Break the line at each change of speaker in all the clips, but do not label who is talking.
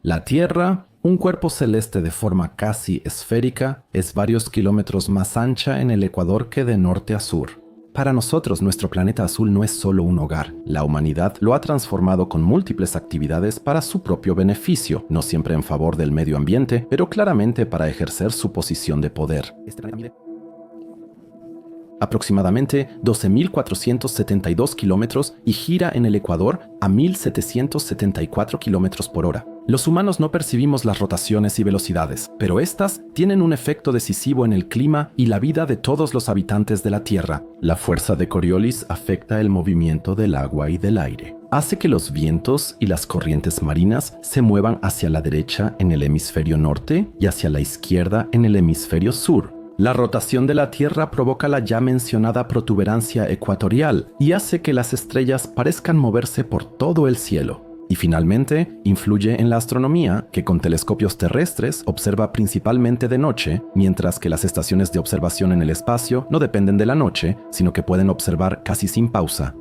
La Tierra, un cuerpo celeste de forma casi esférica, es varios kilómetros más ancha en el ecuador que de norte a sur. Para nosotros, nuestro planeta azul no es solo un hogar. La humanidad lo ha transformado con múltiples actividades para su propio beneficio, no siempre en favor del medio ambiente, pero claramente para ejercer su posición de poder. Este planeta mide aproximadamente 12.472 kilómetros y gira en el ecuador a 1.774 kilómetros por hora. Los humanos no percibimos las rotaciones y velocidades, pero estas tienen un efecto decisivo en el clima y la vida de todos los habitantes de la Tierra. La fuerza de Coriolis afecta el movimiento del agua y del aire. Hace que los vientos y las corrientes marinas se muevan hacia la derecha en el hemisferio norte y hacia la izquierda en el hemisferio sur. La rotación de la Tierra provoca la ya mencionada protuberancia ecuatorial y hace que las estrellas parezcan moverse por todo el cielo. Y finalmente, influye en la astronomía, que con telescopios terrestres observa principalmente de noche, mientras que las estaciones de observación en el espacio no dependen de la noche, sino que pueden observar casi sin pausa.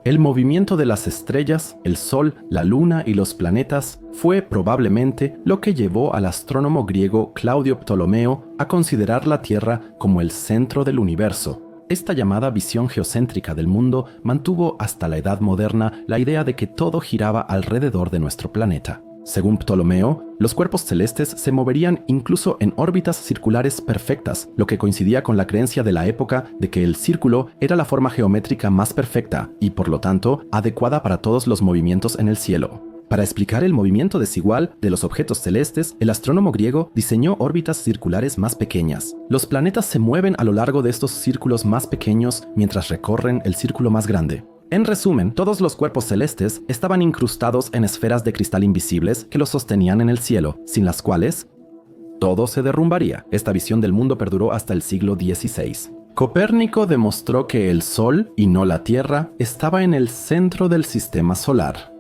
El movimiento de las estrellas, el Sol, la Luna y los planetas fue probablemente lo que llevó al astrónomo griego Claudio Ptolomeo a considerar la Tierra como el centro del universo. Esta llamada visión geocéntrica del mundo mantuvo hasta la Edad Moderna la idea de que todo giraba alrededor de nuestro planeta. Según Ptolomeo, los cuerpos celestes se moverían incluso en órbitas circulares perfectas, lo que coincidía con la creencia de la época de que el círculo era la forma geométrica más perfecta y, por lo tanto, adecuada para todos los movimientos en el cielo. Para explicar el movimiento desigual de los objetos celestes, el astrónomo griego diseñó órbitas circulares más pequeñas. Los planetas se mueven a lo largo de estos círculos más pequeños mientras recorren el círculo más grande. En resumen, todos los cuerpos celestes estaban incrustados en esferas de cristal invisibles que los sostenían en el cielo, sin las cuales todo se derrumbaría. Esta visión del mundo perduró hasta el siglo XVI. Copérnico demostró que el Sol, y no la Tierra, estaba en el centro del sistema solar.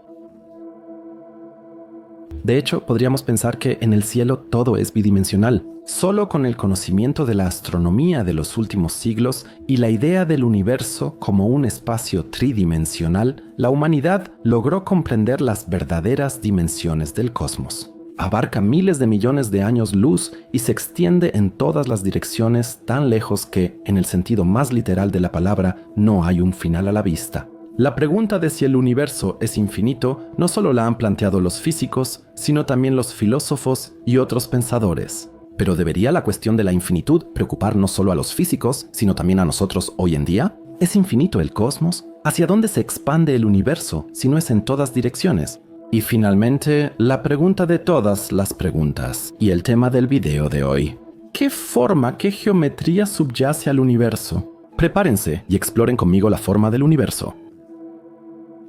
De hecho, podríamos pensar que en el cielo todo es bidimensional. Solo con el conocimiento de la astronomía de los últimos siglos y la idea del universo como un espacio tridimensional, la humanidad logró comprender las verdaderas dimensiones del cosmos. Abarca miles de millones de años luz y se extiende en todas las direcciones tan lejos que, en el sentido más literal de la palabra, no hay un final a la vista. La pregunta de si el universo es infinito no solo la han planteado los físicos, sino también los filósofos y otros pensadores. ¿Pero debería la cuestión de la infinitud preocupar no solo a los físicos, sino también a nosotros hoy en día? ¿Es infinito el cosmos? ¿Hacia dónde se expande el universo si no es en todas direcciones? Y finalmente, la pregunta de todas las preguntas, y el tema del video de hoy. ¿Qué forma, qué geometría subyace al universo? Prepárense y exploren conmigo la forma del universo.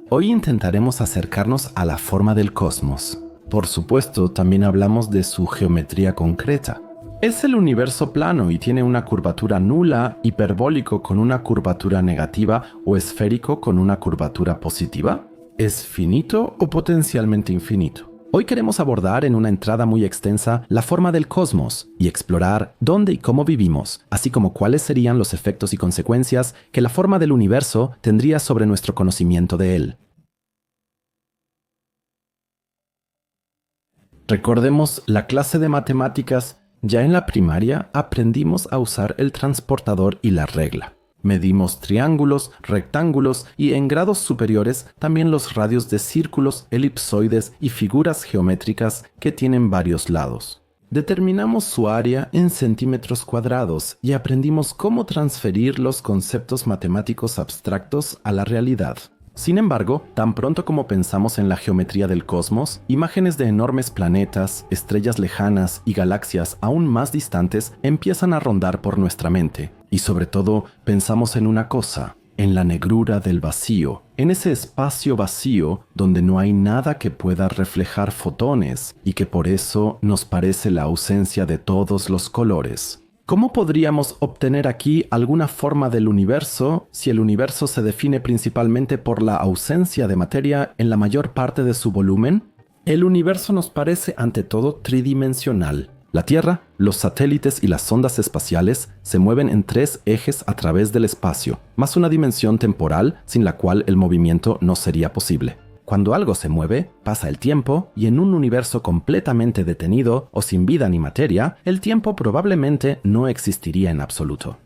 Hoy intentaremos acercarnos a la forma del cosmos. Por supuesto, también hablamos de su geometría concreta. ¿Es el universo plano y tiene una curvatura nula, hiperbólico con una curvatura negativa o esférico con una curvatura positiva? ¿Es finito o potencialmente infinito? Hoy queremos abordar en una entrada muy extensa la forma del cosmos y explorar dónde y cómo vivimos, así como cuáles serían los efectos y consecuencias que la forma del universo tendría sobre nuestro conocimiento de él. Recordemos la clase de matemáticas. Ya en la primaria aprendimos a usar el transportador y la regla. Medimos triángulos, rectángulos y en grados superiores también los radios de círculos, elipsoides y figuras geométricas que tienen varios lados. Determinamos su área en centímetros cuadrados y aprendimos cómo transferir los conceptos matemáticos abstractos a la realidad. Sin embargo, tan pronto como pensamos en la geometría del cosmos, imágenes de enormes planetas, estrellas lejanas y galaxias aún más distantes empiezan a rondar por nuestra mente. Y sobre todo, pensamos en una cosa, en la negrura del vacío, en ese espacio vacío donde no hay nada que pueda reflejar fotones y que por eso nos parece la ausencia de todos los colores. ¿Cómo podríamos obtener aquí alguna forma del universo si el universo se define principalmente por la ausencia de materia en la mayor parte de su volumen? El universo nos parece ante todo tridimensional. La Tierra, los satélites y las sondas espaciales se mueven en 3 ejes a través del espacio, más una dimensión temporal sin la cual el movimiento no sería posible. Cuando algo se mueve, pasa el tiempo, y en un universo completamente detenido o sin vida ni materia, el tiempo probablemente no existiría en absoluto.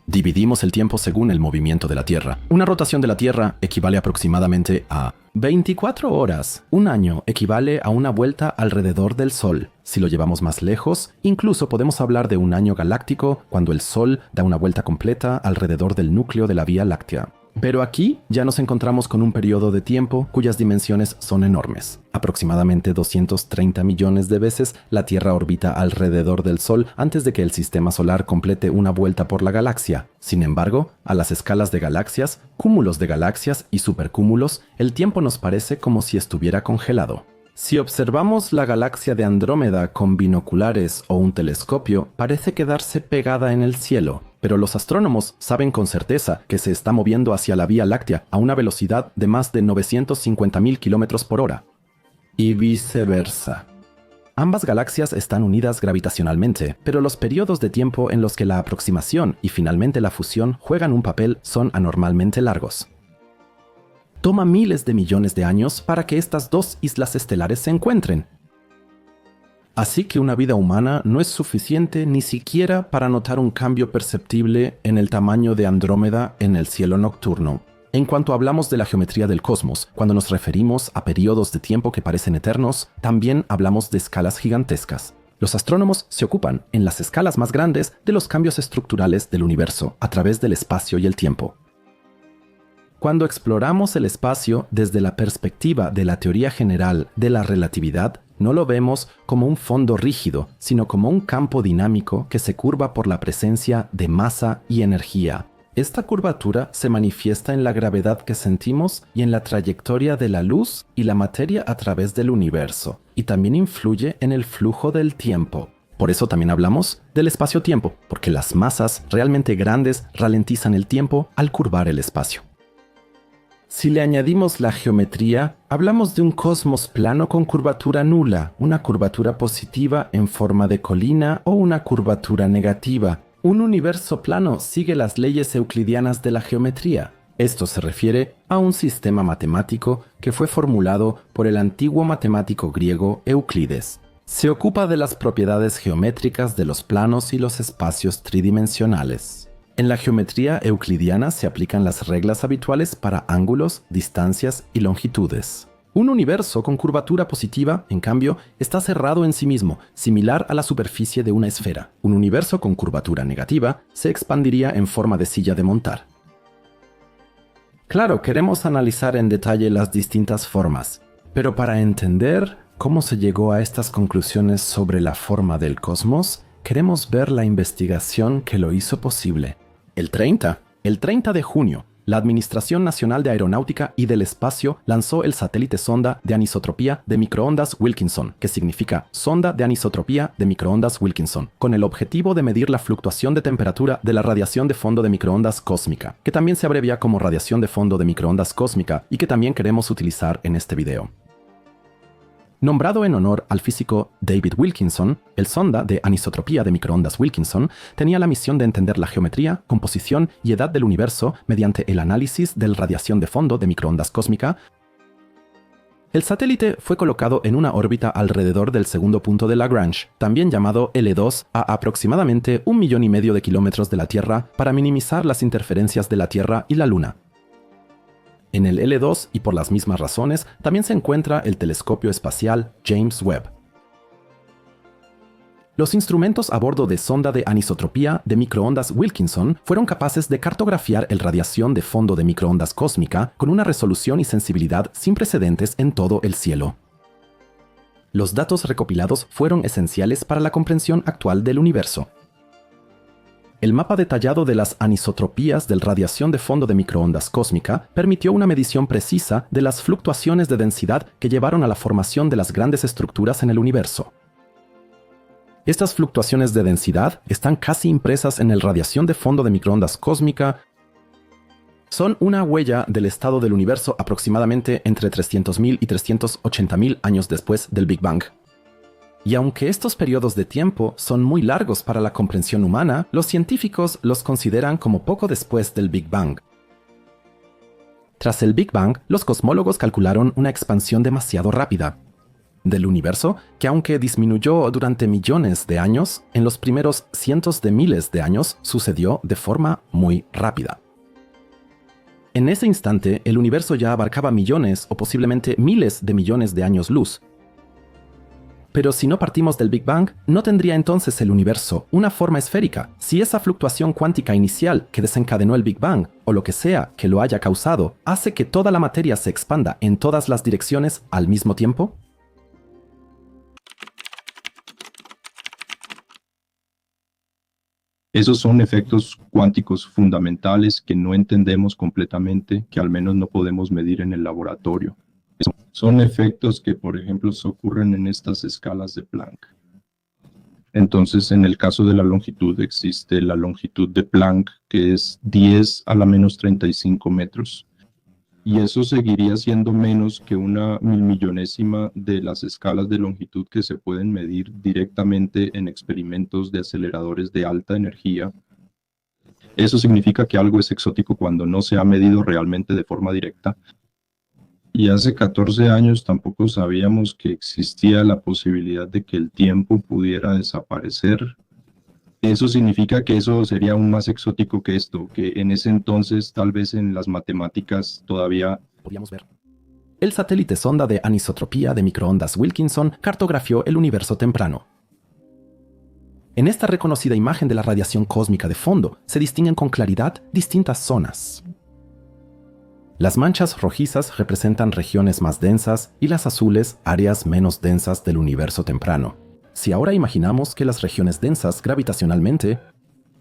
Dividimos el tiempo según el movimiento de la Tierra. Una rotación de la Tierra equivale aproximadamente a 24 horas. Un año equivale a una vuelta alrededor del Sol. Si lo llevamos más lejos, incluso podemos hablar de un año galáctico cuando el Sol da una vuelta completa alrededor del núcleo de la Vía Láctea. Pero aquí ya nos encontramos con un periodo de tiempo cuyas dimensiones son enormes. Aproximadamente 230 millones de veces la Tierra orbita alrededor del Sol antes de que el sistema solar complete una vuelta por la galaxia. Sin embargo, a las escalas de galaxias, cúmulos de galaxias y supercúmulos, el tiempo nos parece como si estuviera congelado. Si observamos la galaxia de Andrómeda con binoculares o un telescopio, parece quedarse pegada en el cielo, pero los astrónomos saben con certeza que se está moviendo hacia la Vía Láctea a una velocidad de más de 950.000 km por hora. Y viceversa. Ambas galaxias están unidas gravitacionalmente, pero los periodos de tiempo en los que la aproximación y finalmente la fusión juegan un papel son anormalmente largos. Toma miles de millones de años para que estas dos islas estelares se encuentren. Así que una vida humana no es suficiente ni siquiera para notar un cambio perceptible en el tamaño de Andrómeda en el cielo nocturno. En cuanto hablamos de la geometría del cosmos, cuando nos referimos a periodos de tiempo que parecen eternos, también hablamos de escalas gigantescas. Los astrónomos se ocupan, en las escalas más grandes, de los cambios estructurales del universo a través del espacio y el tiempo. Cuando exploramos el espacio desde la perspectiva de la teoría general de la relatividad, no lo vemos como un fondo rígido, sino como un campo dinámico que se curva por la presencia de masa y energía. Esta curvatura se manifiesta en la gravedad que sentimos y en la trayectoria de la luz y la materia a través del universo, y también influye en el flujo del tiempo. Por eso también hablamos del espacio-tiempo, porque las masas realmente grandes ralentizan el tiempo al curvar el espacio. Si le añadimos la geometría, hablamos de un cosmos plano con curvatura nula, una curvatura positiva en forma de colina o una curvatura negativa. Un universo plano sigue las leyes euclidianas de la geometría. Esto se refiere a un sistema matemático que fue formulado por el antiguo matemático griego Euclides. Se ocupa de las propiedades geométricas de los planos y los espacios tridimensionales. En la geometría euclidiana se aplican las reglas habituales para ángulos, distancias y longitudes. Un universo con curvatura positiva, en cambio, está cerrado en sí mismo, similar a la superficie de una esfera. Un universo con curvatura negativa se expandiría en forma de silla de montar. Claro, queremos analizar en detalle las distintas formas, pero para entender cómo se llegó a estas conclusiones sobre la forma del cosmos, queremos ver la investigación que lo hizo posible. El 30 de junio, la Administración Nacional de Aeronáutica y del Espacio lanzó el satélite sonda de anisotropía de microondas Wilkinson, que significa sonda de anisotropía de microondas Wilkinson, con el objetivo de medir la fluctuación de temperatura de la radiación de fondo de microondas cósmica, que también se abrevia como radiación de fondo de microondas cósmica y que también queremos utilizar en este video. Nombrado en honor al físico David Wilkinson, el sonda de anisotropía de microondas Wilkinson tenía la misión de entender la geometría, composición y edad del universo mediante el análisis de la radiación de fondo de microondas cósmica. El satélite fue colocado en una órbita alrededor del segundo punto de Lagrange, también llamado L2, a aproximadamente 1,5 millones de kilómetros de la Tierra para minimizar las interferencias de la Tierra y la Luna. En el L2, y por las mismas razones, también se encuentra el telescopio espacial James Webb. Los instrumentos a bordo de sonda de anisotropía de microondas Wilkinson fueron capaces de cartografiar la radiación de fondo de microondas cósmica con una resolución y sensibilidad sin precedentes en todo el cielo. Los datos recopilados fueron esenciales para la comprensión actual del universo. El mapa detallado de las anisotropías de radiación de fondo de microondas cósmica permitió una medición precisa de las fluctuaciones de densidad que llevaron a la formación de las grandes estructuras en el universo. Estas fluctuaciones de densidad están casi impresas en la radiación de fondo de microondas cósmica. Son una huella del estado del universo aproximadamente entre 300.000 y 380.000 años después del Big Bang. Y aunque estos periodos de tiempo son muy largos para la comprensión humana, los científicos los consideran como poco después del Big Bang. Tras el Big Bang, los cosmólogos calcularon una expansión demasiado rápida del universo que, aunque disminuyó durante millones de años, en los primeros cientos de miles de años sucedió de forma muy rápida. En ese instante, el universo ya abarcaba millones o posiblemente miles de millones de años luz. Pero si no partimos del Big Bang, ¿no tendría entonces el universo una forma esférica? Si esa fluctuación cuántica inicial que desencadenó el Big Bang, o lo que sea que lo haya causado, hace que toda la materia se expanda en todas las direcciones al mismo tiempo?
Esos son efectos cuánticos fundamentales que no entendemos completamente, que al menos no podemos medir en el laboratorio. Son efectos que, por ejemplo, ocurren en estas escalas de Planck. Entonces, en el caso de la longitud, existe la longitud de Planck, que es 10 a la menos 35 metros. Y eso seguiría siendo menos que una milmillonésima de las escalas de longitud que se pueden medir directamente en experimentos de aceleradores de alta energía. Eso significa que algo es exótico cuando no se ha medido realmente de forma directa. Y hace 14 años tampoco sabíamos que existía la posibilidad de que el tiempo pudiera desaparecer. Eso significa que eso sería aún más exótico que esto, que en ese entonces tal vez en las matemáticas todavía
podíamos ver. El satélite sonda de anisotropía de microondas Wilkinson cartografió el universo temprano. En esta reconocida imagen de la radiación cósmica de fondo se distinguen con claridad distintas zonas. Las manchas rojizas representan regiones más densas y las azules áreas menos densas del universo temprano. Si ahora imaginamos que las regiones densas gravitacionalmente,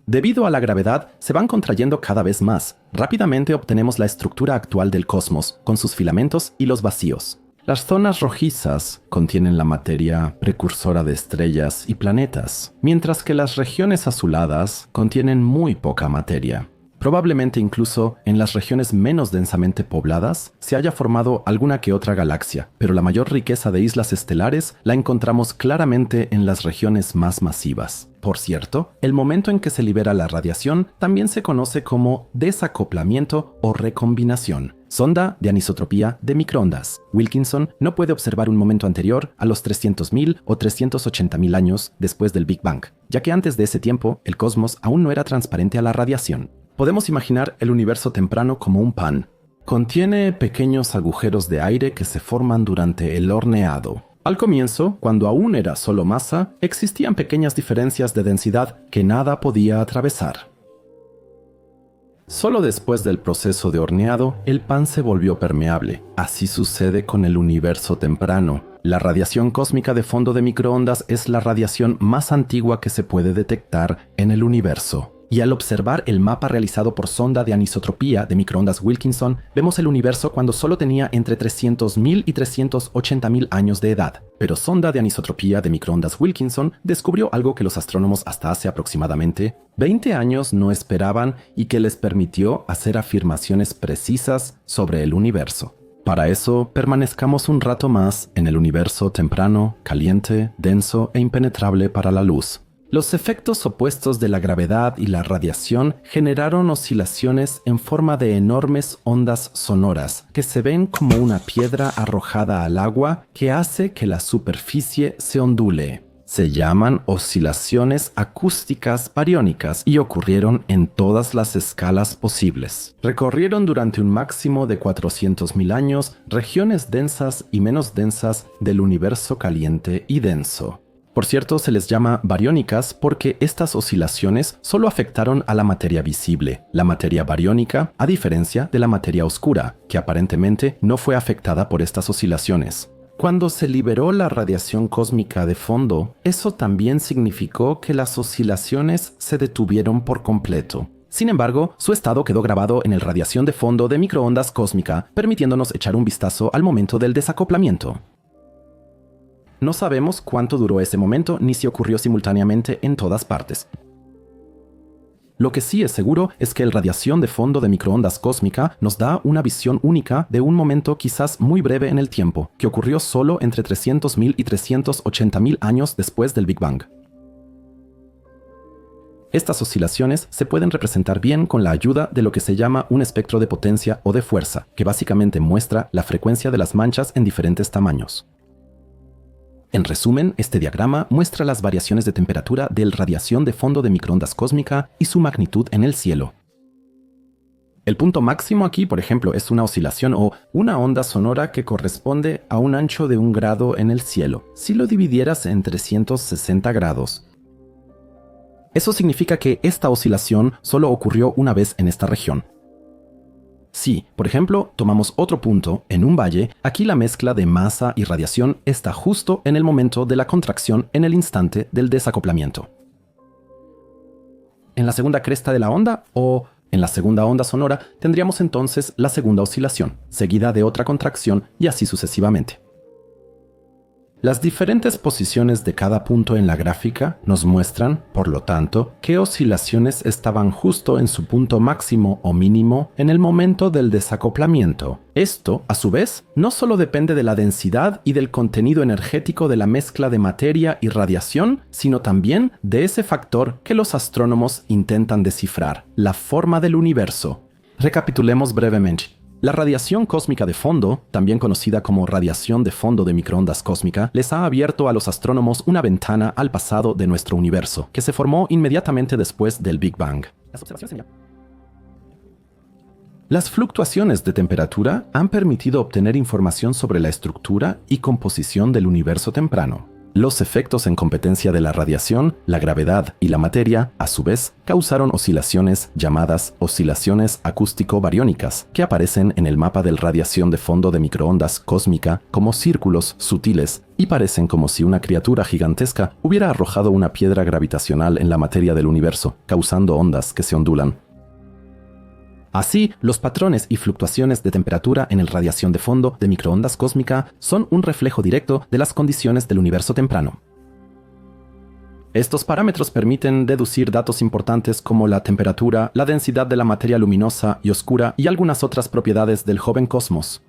debido a la gravedad, se van contrayendo cada vez más, rápidamente obtenemos la estructura actual del cosmos, con sus filamentos y los vacíos. Las zonas rojizas contienen la materia precursora de estrellas y planetas, mientras que las regiones azuladas contienen muy poca materia. Probablemente incluso en las regiones menos densamente pobladas se haya formado alguna que otra galaxia, pero la mayor riqueza de islas estelares la encontramos claramente en las regiones más masivas. Por cierto, el momento en que se libera la radiación también se conoce como desacoplamiento o recombinación. Sonda de anisotropía de microondas. Wilkinson no puede observar un momento anterior a los 300.000 o 380.000 años después del Big Bang, ya que antes de ese tiempo el cosmos aún no era transparente a la radiación. Podemos imaginar el universo temprano como un pan. Contiene pequeños agujeros de aire que se forman durante el horneado. Al comienzo, cuando aún era solo masa, existían pequeñas diferencias de densidad que nada podía atravesar. Solo después del proceso de horneado, el pan se volvió permeable. Así sucede con el universo temprano. La radiación cósmica de fondo de microondas es la radiación más antigua que se puede detectar en el universo. Y al observar el mapa realizado por sonda de anisotropía de microondas Wilkinson, vemos el universo cuando solo tenía entre 300.000 y 380.000 años de edad. Pero sonda de anisotropía de microondas Wilkinson descubrió algo que los astrónomos hasta hace aproximadamente 20 años no esperaban y que les permitió hacer afirmaciones precisas sobre el universo. Para eso, permanezcamos un rato más en el universo temprano, caliente, denso e impenetrable para la luz. Los efectos opuestos de la gravedad y la radiación generaron oscilaciones en forma de enormes ondas sonoras que se ven como una piedra arrojada al agua que hace que la superficie se ondule. Se llaman oscilaciones acústicas bariónicas y ocurrieron en todas las escalas posibles. Recorrieron durante un máximo de 400.000 años regiones densas y menos densas del universo caliente y denso. Por cierto, se les llama bariónicas porque estas oscilaciones solo afectaron a la materia visible, la materia bariónica, a diferencia de la materia oscura, que aparentemente no fue afectada por estas oscilaciones. Cuando se liberó la radiación cósmica de fondo, eso también significó que las oscilaciones se detuvieron por completo. Sin embargo, su estado quedó grabado en el radiación de fondo de microondas cósmica, permitiéndonos echar un vistazo al momento del desacoplamiento. No sabemos cuánto duró ese momento ni si ocurrió simultáneamente en todas partes. Lo que sí es seguro es que el radiación de fondo de microondas cósmica nos da una visión única de un momento quizás muy breve en el tiempo, que ocurrió solo entre 300.000 y 380.000 años después del Big Bang. Estas oscilaciones se pueden representar bien con la ayuda de lo que se llama un espectro de potencia o de fuerza, que básicamente muestra la frecuencia de las manchas en diferentes tamaños. En resumen, este diagrama muestra las variaciones de temperatura de radiación de fondo de microondas cósmica y su magnitud en el cielo. El punto máximo aquí, por ejemplo, es una oscilación o una onda sonora que corresponde a un ancho de 1 grado en el cielo, si lo dividieras en 360 grados. Eso significa que esta oscilación solo ocurrió una vez en esta región. Si, por ejemplo, tomamos otro punto en un valle, aquí la mezcla de masa y radiación está justo en el momento de la contracción en el instante del desacoplamiento. En la segunda cresta de la onda o en la segunda onda sonora tendríamos entonces la segunda oscilación, seguida de otra contracción y así sucesivamente. Las diferentes posiciones de cada punto en la gráfica nos muestran, por lo tanto, qué oscilaciones estaban justo en su punto máximo o mínimo en el momento del desacoplamiento. Esto, a su vez, no solo depende de la densidad y del contenido energético de la mezcla de materia y radiación, sino también de ese factor que los astrónomos intentan descifrar, la forma del universo. Recapitulemos brevemente. La radiación cósmica de fondo, también conocida como radiación de fondo de microondas cósmica, les ha abierto a los astrónomos una ventana al pasado de nuestro universo, que se formó inmediatamente después del Big Bang. Las fluctuaciones de temperatura han permitido obtener información sobre la estructura y composición del universo temprano. Los efectos en competencia de la radiación, la gravedad y la materia, a su vez, causaron oscilaciones llamadas oscilaciones acústico-bariónicas, que aparecen en el mapa de radiación de fondo de microondas cósmica como círculos sutiles y parecen como si una criatura gigantesca hubiera arrojado una piedra gravitacional en la materia del universo, causando ondas que se ondulan. Así, los patrones y fluctuaciones de temperatura en el radiación de fondo de microondas cósmica son un reflejo directo de las condiciones del universo temprano. Estos parámetros permiten deducir datos importantes como la temperatura, la densidad de la materia luminosa y oscura y algunas otras propiedades del joven cosmos.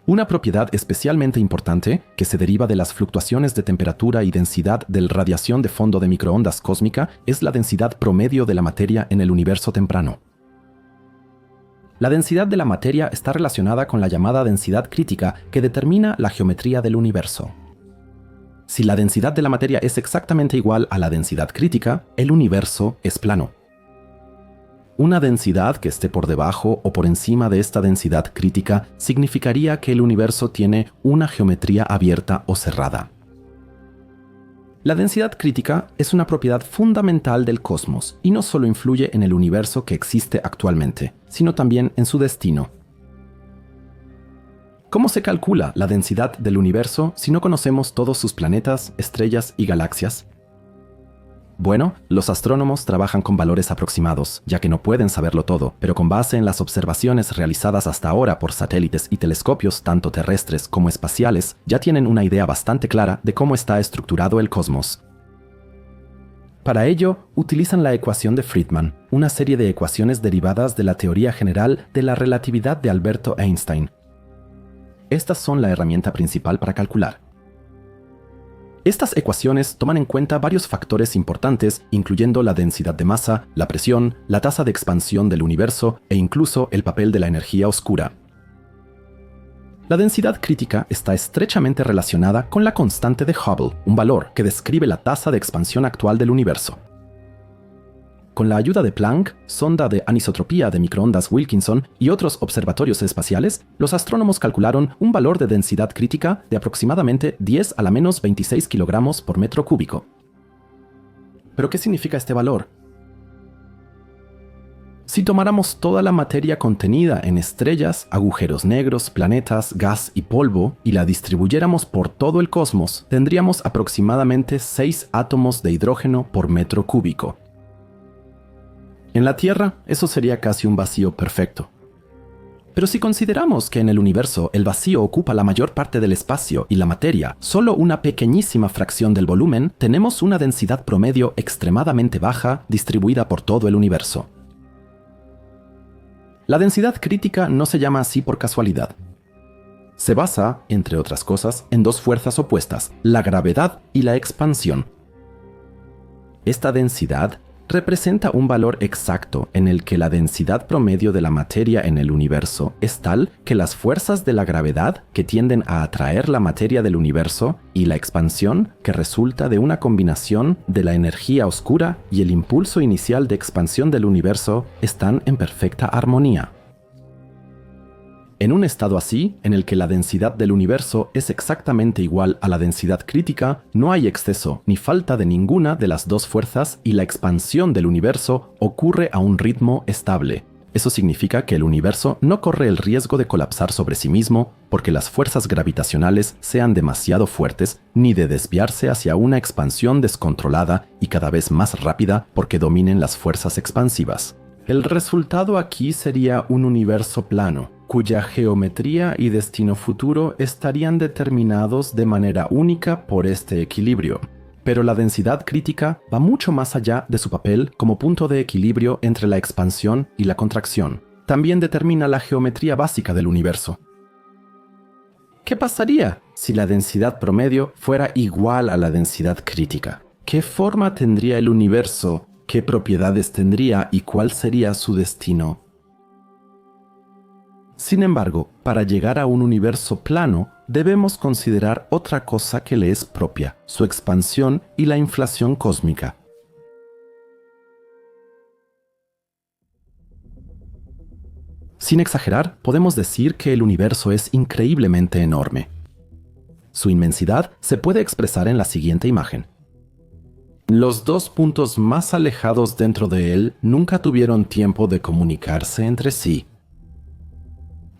Una propiedad especialmente importante, que se deriva de las fluctuaciones de temperatura y densidad de radiación de fondo de microondas cósmica, es la densidad promedio de la materia en el universo temprano. La densidad de la materia está relacionada con la llamada densidad crítica que determina la geometría del universo. Si la densidad de la materia es exactamente igual a la densidad crítica, el universo es plano. Una densidad que esté por debajo o por encima de esta densidad crítica significaría que el universo tiene una geometría abierta o cerrada. La densidad crítica es una propiedad fundamental del cosmos y no solo influye en el universo que existe actualmente, sino también en su destino. ¿Cómo se calcula la densidad del universo si no conocemos todos sus planetas, estrellas y galaxias? Bueno, los astrónomos trabajan con valores aproximados, ya que no pueden saberlo todo, pero con base en las observaciones realizadas hasta ahora por satélites y telescopios tanto terrestres como espaciales, ya tienen una idea bastante clara de cómo está estructurado el cosmos. Para ello, utilizan la ecuación de Friedmann, una serie de ecuaciones derivadas de la teoría general de la relatividad de Alberto Einstein. Estas son la herramienta principal para calcular. Estas ecuaciones toman en cuenta varios factores importantes, incluyendo la densidad de masa, la presión, la tasa de expansión del universo e incluso el papel de la energía oscura. La densidad crítica está estrechamente relacionada con la constante de Hubble, un valor que describe la tasa de expansión actual del universo. Con la ayuda de Planck, sonda de anisotropía de microondas Wilkinson y otros observatorios espaciales, los astrónomos calcularon un valor de densidad crítica de aproximadamente 10 a la menos 26 kilogramos por metro cúbico. ¿Pero qué significa este valor? Si tomáramos toda la materia contenida en estrellas, agujeros negros, planetas, gas y polvo y la distribuyéramos por todo el cosmos, tendríamos aproximadamente 6 átomos de hidrógeno por metro cúbico. En la Tierra, eso sería casi un vacío perfecto. Pero si consideramos que en el universo el vacío ocupa la mayor parte del espacio y la materia solo una pequeñísima fracción del volumen, tenemos una densidad promedio extremadamente baja distribuida por todo el universo. La densidad crítica no se llama así por casualidad. Se basa, entre otras cosas, en dos fuerzas opuestas, la gravedad y la expansión. Esta densidad representa un valor exacto en el que la densidad promedio de la materia en el universo es tal que las fuerzas de la gravedad que tienden a atraer la materia del universo y la expansión que resulta de una combinación de la energía oscura y el impulso inicial de expansión del universo están en perfecta armonía. En un estado así, en el que la densidad del universo es exactamente igual a la densidad crítica, no hay exceso ni falta de ninguna de las dos fuerzas y la expansión del universo ocurre a un ritmo estable. Eso significa que el universo no corre el riesgo de colapsar sobre sí mismo porque las fuerzas gravitacionales sean demasiado fuertes, ni de desviarse hacia una expansión descontrolada y cada vez más rápida porque dominen las fuerzas expansivas. El resultado aquí sería un universo plano, cuya geometría y destino futuro estarían determinados de manera única por este equilibrio. Pero la densidad crítica va mucho más allá de su papel como punto de equilibrio entre la expansión y la contracción. También determina la geometría básica del universo. ¿Qué pasaría si la densidad promedio fuera igual a la densidad crítica? ¿Qué forma tendría el universo? ¿Qué propiedades tendría y cuál sería su destino? Sin embargo, para llegar a un universo plano, debemos considerar otra cosa que le es propia, su expansión y la inflación cósmica. Sin exagerar, podemos decir que el universo es increíblemente enorme. Su inmensidad se puede expresar en la siguiente imagen. Los dos puntos más alejados dentro de él nunca tuvieron tiempo de comunicarse entre sí.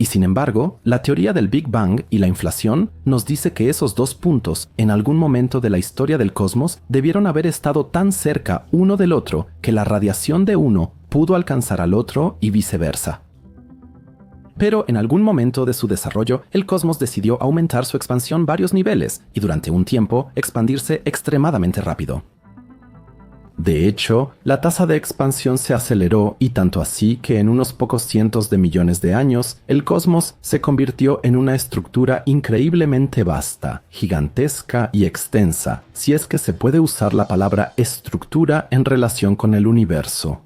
Y sin embargo, la teoría del Big Bang y la inflación nos dice que esos dos puntos, en algún momento de la historia del cosmos, debieron haber estado tan cerca uno del otro que la radiación de uno pudo alcanzar al otro y viceversa. Pero en algún momento de su desarrollo, el cosmos decidió aumentar su expansión varios niveles y durante un tiempo expandirse extremadamente rápido. De hecho, la tasa de expansión se aceleró y tanto así que en unos pocos cientos de millones de años, el cosmos se convirtió en una estructura increíblemente vasta, gigantesca y extensa, si es que se puede usar la palabra estructura en relación con el universo.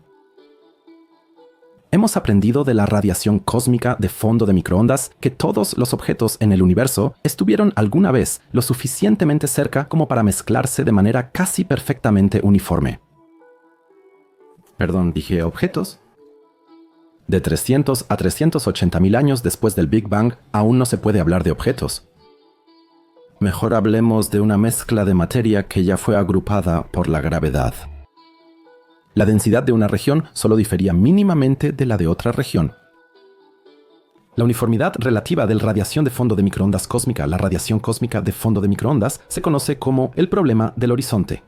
Hemos aprendido de la radiación cósmica de fondo de microondas que todos los objetos en el universo estuvieron alguna vez lo suficientemente cerca como para mezclarse de manera casi perfectamente uniforme. Perdón, dije objetos. De 300 a 380.000 años después del Big Bang, aún no se puede hablar de objetos. Mejor hablemos de una mezcla de materia que ya fue agrupada por la gravedad. La densidad de una región solo difería mínimamente de la de otra región. La uniformidad relativa de la radiación de fondo de microondas cósmica, la radiación cósmica de fondo de microondas, se conoce como el problema del horizonte.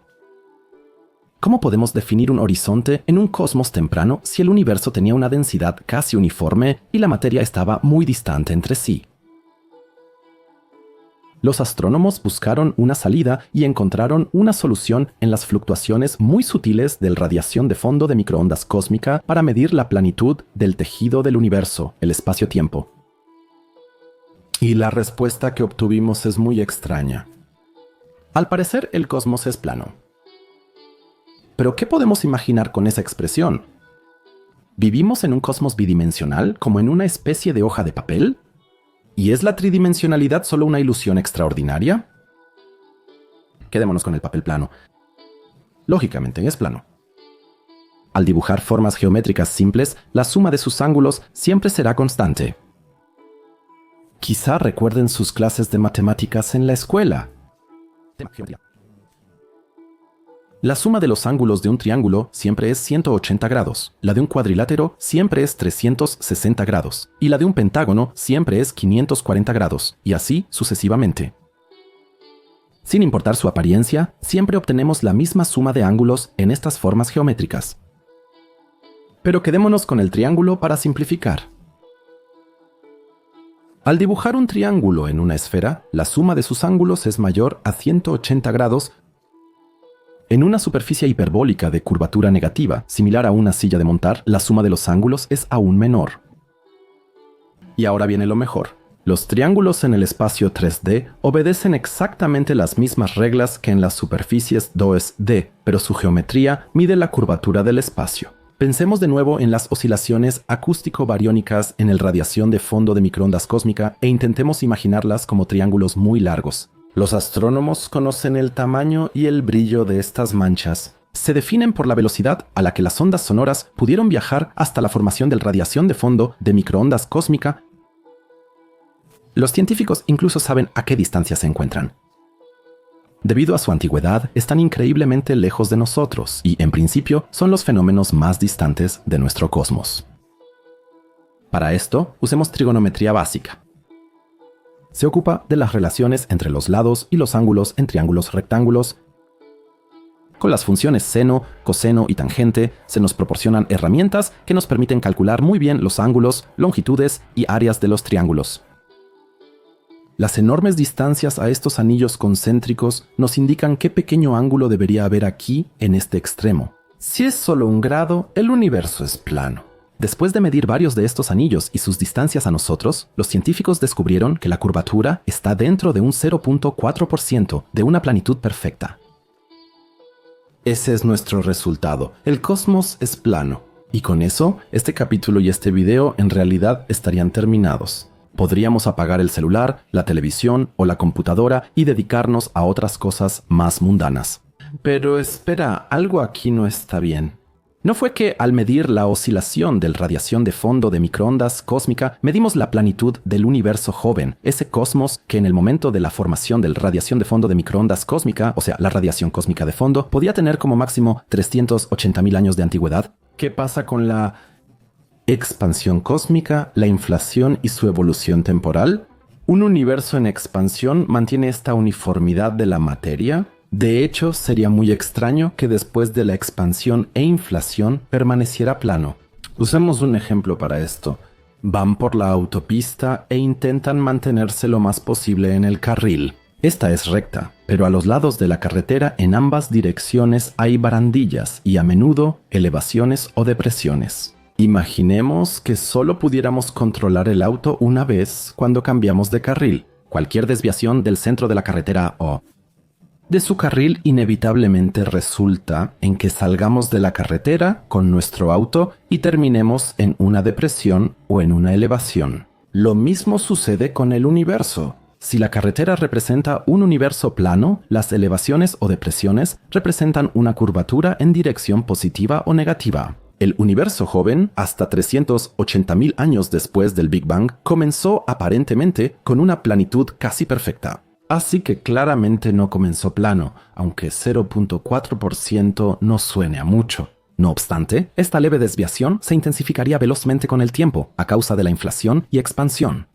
¿Cómo podemos definir un horizonte en un cosmos temprano si el universo tenía una densidad casi uniforme y la materia estaba muy distante entre sí? Los astrónomos buscaron una salida y encontraron una solución en las fluctuaciones muy sutiles de la radiación de fondo de microondas cósmica para medir la planitud del tejido del universo, el espacio-tiempo. Y la respuesta que obtuvimos es muy extraña. Al parecer, el cosmos es plano. ¿Pero qué podemos imaginar con esa expresión? ¿Vivimos en un cosmos bidimensional, como en una especie de hoja de papel? ¿Y es la tridimensionalidad solo una ilusión extraordinaria? Quedémonos con el papel plano. Lógicamente es plano. Al dibujar formas geométricas simples, la suma de sus ángulos siempre será constante. Quizá recuerden sus clases de matemáticas en la escuela. La suma de los ángulos de un triángulo siempre es 180 grados, la de un cuadrilátero siempre es 360 grados, y la de un pentágono siempre es 540 grados, y así sucesivamente. Sin importar su apariencia, siempre obtenemos la misma suma de ángulos en estas formas geométricas. Pero quedémonos con el triángulo para simplificar. Al dibujar un triángulo en una esfera, la suma de sus ángulos es mayor a 180 grados. En una superficie hiperbólica de curvatura negativa, similar a una silla de montar, la suma de los ángulos es aún menor. Y ahora viene lo mejor. Los triángulos en el espacio 3D obedecen exactamente las mismas reglas que en las superficies 2D, pero su geometría mide la curvatura del espacio. Pensemos de nuevo en las oscilaciones acústico-bariónicas en el radiación de fondo de microondas cósmica e intentemos imaginarlas como triángulos muy largos. Los astrónomos conocen el tamaño y el brillo de estas manchas. Se definen por la velocidad a la que las ondas sonoras pudieron viajar hasta la formación de radiación de fondo de microondas cósmica. Los científicos incluso saben a qué distancia se encuentran. Debido a su antigüedad, están increíblemente lejos de nosotros y, en principio, son los fenómenos más distantes de nuestro cosmos. Para esto, usemos trigonometría básica. Se ocupa de las relaciones entre los lados y los ángulos en triángulos rectángulos. Con las funciones seno, coseno y tangente, se nos proporcionan herramientas que nos permiten calcular muy bien los ángulos, longitudes y áreas de los triángulos. Las enormes distancias a estos anillos concéntricos nos indican qué pequeño ángulo debería haber aquí en este extremo. Si es solo 1 grado, el universo es plano. Después de medir varios de estos anillos y sus distancias a nosotros, los científicos descubrieron que la curvatura está dentro de un 0.4% de una planitud perfecta. Ese es nuestro resultado. El cosmos es plano. Y con eso, este capítulo y este video en realidad estarían terminados. Podríamos apagar el celular, la televisión o la computadora y dedicarnos a otras cosas más mundanas. Pero espera, algo aquí no está bien. ¿No fue que al medir la oscilación de radiación de fondo de microondas cósmica, medimos la planitud del universo joven, ese cosmos que en el momento de la formación de la radiación de fondo de microondas cósmica, o sea, la radiación cósmica de fondo, podía tener como máximo 380.000 años de antigüedad? ¿Qué pasa con la expansión cósmica, la inflación y su evolución temporal? ¿Un universo en expansión mantiene esta uniformidad de la materia? De hecho, sería muy extraño que después de la expansión e inflación permaneciera plano. Usemos un ejemplo para esto. Van por la autopista e intentan mantenerse lo más posible en el carril. Esta es recta, pero a los lados de la carretera en ambas direcciones hay barandillas y a menudo elevaciones o depresiones. Imaginemos que solo pudiéramos controlar el auto una vez cuando cambiamos de carril. Cualquier desviación del centro de la carretera o de su carril inevitablemente resulta en que salgamos de la carretera con nuestro auto y terminemos en una depresión o en una elevación. Lo mismo sucede con el universo. Si la carretera representa un universo plano, las elevaciones o depresiones representan una curvatura en dirección positiva o negativa. El universo joven, hasta 380.000 años después del Big Bang, comenzó aparentemente con una planitud casi perfecta. Así que claramente no comenzó plano, aunque 0.4% no suene a mucho. No obstante, esta leve desviación se intensificaría velozmente con el tiempo, a causa de la inflación y expansión.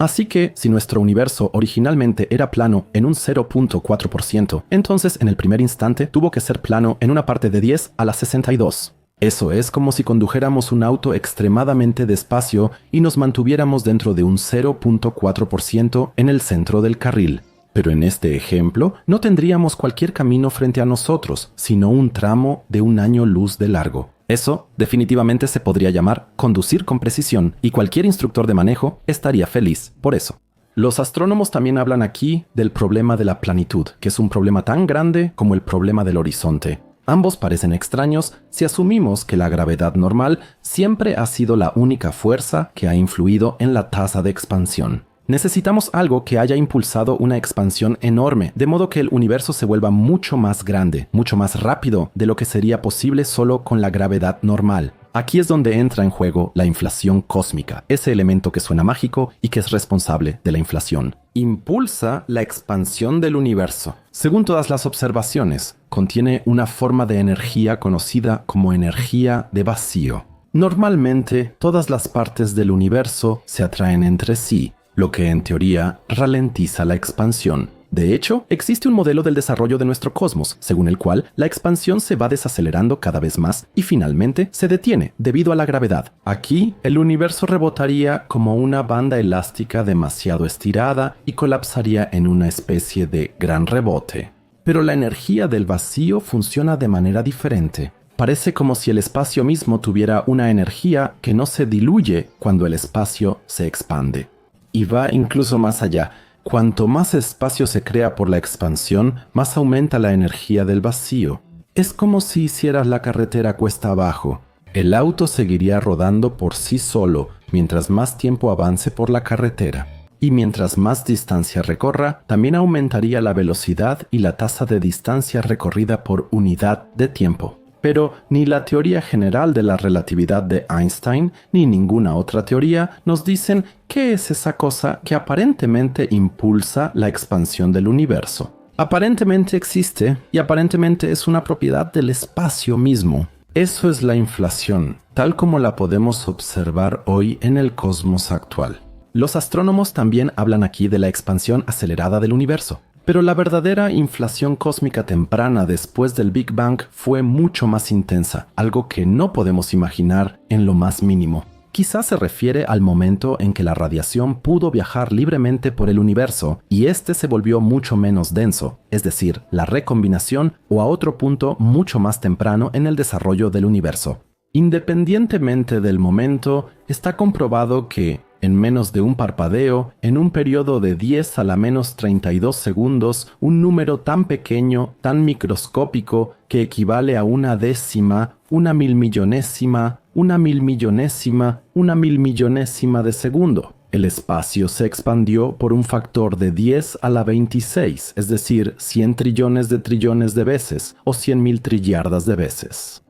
Así que, si nuestro universo originalmente era plano en un 0.4%, entonces en el primer instante tuvo que ser plano en una parte de 10 a la 62. Eso es como si condujéramos un auto extremadamente despacio y nos mantuviéramos dentro de un 0.4% en el centro del carril. Pero en este ejemplo, no tendríamos cualquier camino frente a nosotros, sino un tramo de 1 año luz de largo. Eso definitivamente se podría llamar conducir con precisión y cualquier instructor de manejo estaría feliz por eso. Los astrónomos también hablan aquí del problema de la planitud, que es un problema tan grande como el problema del horizonte. Ambos parecen extraños si asumimos que la gravedad normal siempre ha sido la única fuerza que ha influido en la tasa de expansión. Necesitamos algo que haya impulsado una expansión enorme, de modo que el universo se vuelva mucho más grande, mucho más rápido de lo que sería posible solo con la gravedad normal. Aquí es donde entra en juego la inflación cósmica, ese elemento que suena mágico y que es responsable de la inflación. Impulsa la expansión del universo. Según todas las observaciones, contiene una forma de energía conocida como energía de vacío. Normalmente, todas las partes del universo se atraen entre sí, lo que en teoría ralentiza la expansión. De hecho, existe un modelo del desarrollo de nuestro cosmos, según el cual la expansión se va desacelerando cada vez más y finalmente se detiene debido a la gravedad. Aquí, el universo rebotaría como una banda elástica demasiado estirada y colapsaría en una especie de gran rebote. Pero la energía del vacío funciona de manera diferente. Parece como si el espacio mismo tuviera una energía que no se diluye cuando el espacio se expande. Y va incluso más allá. Cuanto más espacio se crea por la expansión, más aumenta la energía del vacío. Es como si hicieras la carretera cuesta abajo. El auto seguiría rodando por sí solo mientras más tiempo avance por la carretera. Y mientras más distancia recorra, también aumentaría la velocidad y la tasa de distancia recorrida por unidad de tiempo. Pero ni la teoría general de la relatividad de Einstein ni ninguna otra teoría nos dicen qué es esa cosa que aparentemente impulsa la expansión del universo. Aparentemente existe y aparentemente es una propiedad del espacio mismo. Eso es la inflación, tal como la podemos observar hoy en el cosmos actual. Los astrónomos también hablan aquí de la expansión acelerada del universo, pero la verdadera inflación cósmica temprana después del Big Bang fue mucho más intensa, algo que no podemos imaginar en lo más mínimo. Quizás se refiere al momento en que la radiación pudo viajar libremente por el universo y este se volvió mucho menos denso, es decir, la recombinación o a otro punto mucho más temprano en el desarrollo del universo. Independientemente del momento, está comprobado que, en menos de un parpadeo, en un periodo de 10 a la menos 32 segundos, un número tan pequeño, tan microscópico, que equivale a una décima, una milmillonésima, una milmillonésima, una milmillonésima de segundo. El espacio se expandió por un factor de 10 a la 26, es decir, 100 trillones de veces, o 100.000 trillardas de veces.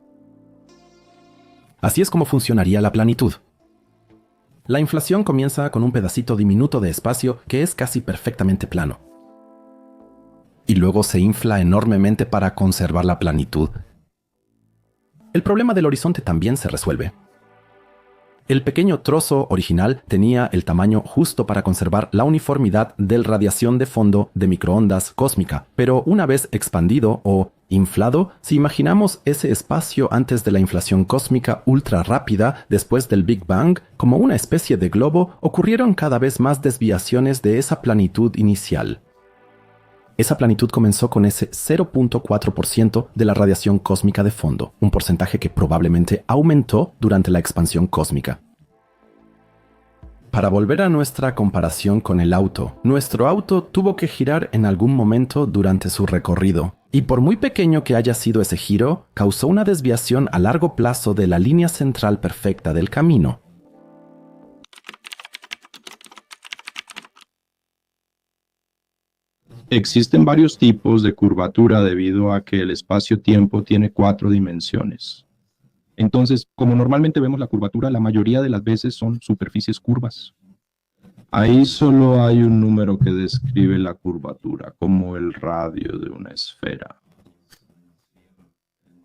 Así es como funcionaría la planitud. La inflación comienza con un pedacito diminuto de espacio que es casi perfectamente plano. Y luego se infla enormemente para conservar la planitud. El problema del horizonte también se resuelve. El pequeño trozo original tenía el tamaño justo para conservar la uniformidad del radiación de fondo de microondas cósmica, pero una vez expandido o inflado, si imaginamos ese espacio antes de la inflación cósmica ultra rápida después del Big Bang como una especie de globo, ocurrieron cada vez más desviaciones de esa planitud inicial. Esa planitud comenzó con ese 0.4% de la radiación cósmica de fondo, un porcentaje que probablemente aumentó durante la expansión cósmica. Para volver a nuestra comparación con el auto, nuestro auto tuvo que girar en algún momento durante su recorrido, y por muy pequeño que haya sido ese giro, causó una desviación a largo plazo de la línea central perfecta del camino.
Existen varios tipos de curvatura debido a que el espacio-tiempo tiene 4 dimensiones. Entonces, como normalmente vemos la curvatura, la mayoría de las veces son superficies curvas. Ahí solo hay un número que describe la curvatura, como el radio de una esfera.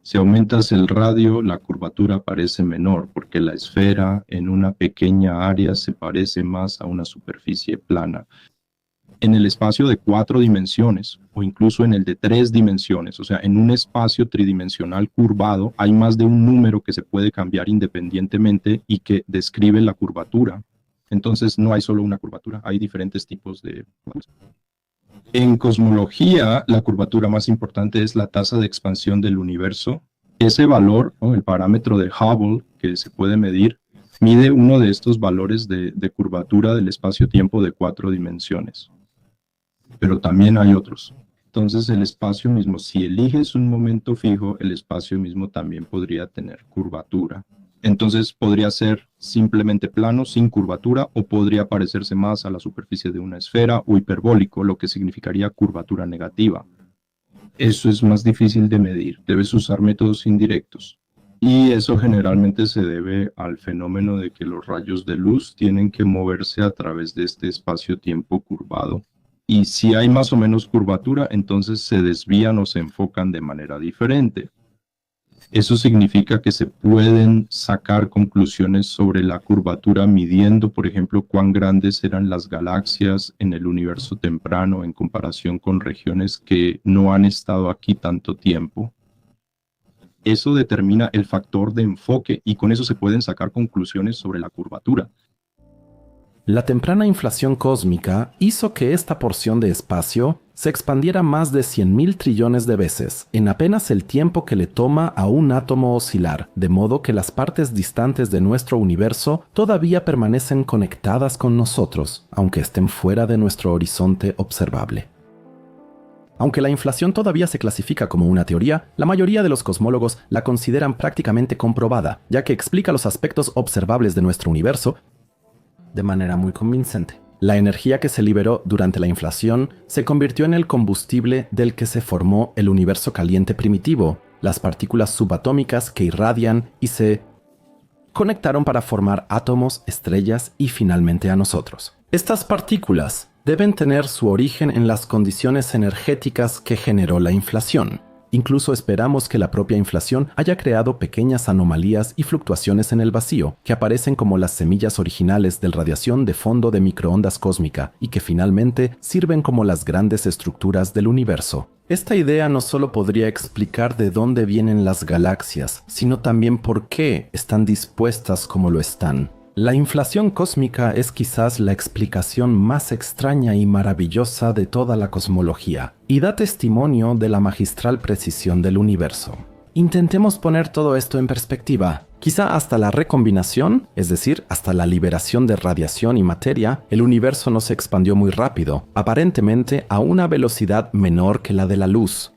Si aumentas el radio, la curvatura parece menor, porque la esfera en una pequeña área se parece más a una superficie plana. En el espacio de 4 dimensiones o incluso en el de 3 dimensiones, o sea, en un espacio tridimensional curvado, hay más de un número que se puede cambiar independientemente y que describe la curvatura. Entonces no hay solo una curvatura, hay diferentes tipos de curvaturas. En cosmología, la curvatura más importante es la tasa de expansión del universo. Ese valor, ¿no?, el parámetro de Hubble que se puede medir, mide uno de estos valores de curvatura del espacio-tiempo de 4 dimensiones. Pero también hay otros. Entonces el espacio mismo, si eliges un momento fijo, el espacio mismo también podría tener curvatura. Entonces podría ser simplemente plano, sin curvatura, o podría parecerse más a la superficie de una esfera o hiperbólico, lo que significaría curvatura negativa. Eso es más difícil de medir, debes usar métodos indirectos. Y eso generalmente se debe al fenómeno de que los rayos de luz tienen que moverse a través de este espacio-tiempo curvado. Y si hay más o menos curvatura, entonces se desvían o se enfocan de manera diferente. Eso significa que se pueden sacar conclusiones sobre la curvatura midiendo, por ejemplo, cuán grandes eran las galaxias en el universo temprano en comparación con regiones que no han estado aquí tanto tiempo. Eso determina el factor de enfoque y con eso se pueden sacar conclusiones sobre la curvatura.
La temprana inflación cósmica hizo que esta porción de espacio se expandiera más de 100.000 trillones de veces en apenas el tiempo que le toma a un átomo oscilar, de modo que las partes distantes de nuestro universo todavía permanecen conectadas con nosotros, aunque estén fuera de nuestro horizonte observable. Aunque la inflación todavía se clasifica como una teoría, la mayoría de los cosmólogos la consideran prácticamente comprobada, ya que explica los aspectos observables de nuestro universo de manera muy convincente. La energía que se liberó durante la inflación se convirtió en el combustible del que se formó el universo caliente primitivo, las partículas subatómicas que irradian y se conectaron para formar átomos, estrellas y finalmente a nosotros. Estas partículas deben tener su origen en las condiciones energéticas que generó la inflación. Incluso esperamos que la propia inflación haya creado pequeñas anomalías y fluctuaciones en el vacío, que aparecen como las semillas originales de radiación de fondo de microondas cósmica y que finalmente sirven como las grandes estructuras del universo. Esta idea no solo podría explicar de dónde vienen las galaxias, sino también por qué están dispuestas como lo están. La inflación cósmica es quizás la explicación más extraña y maravillosa de toda la cosmología, y da testimonio de la magistral precisión del universo. Intentemos poner todo esto en perspectiva. Quizá hasta la recombinación, es decir, hasta la liberación de radiación y materia, el universo no se expandió muy rápido, aparentemente a una velocidad menor que la de la luz.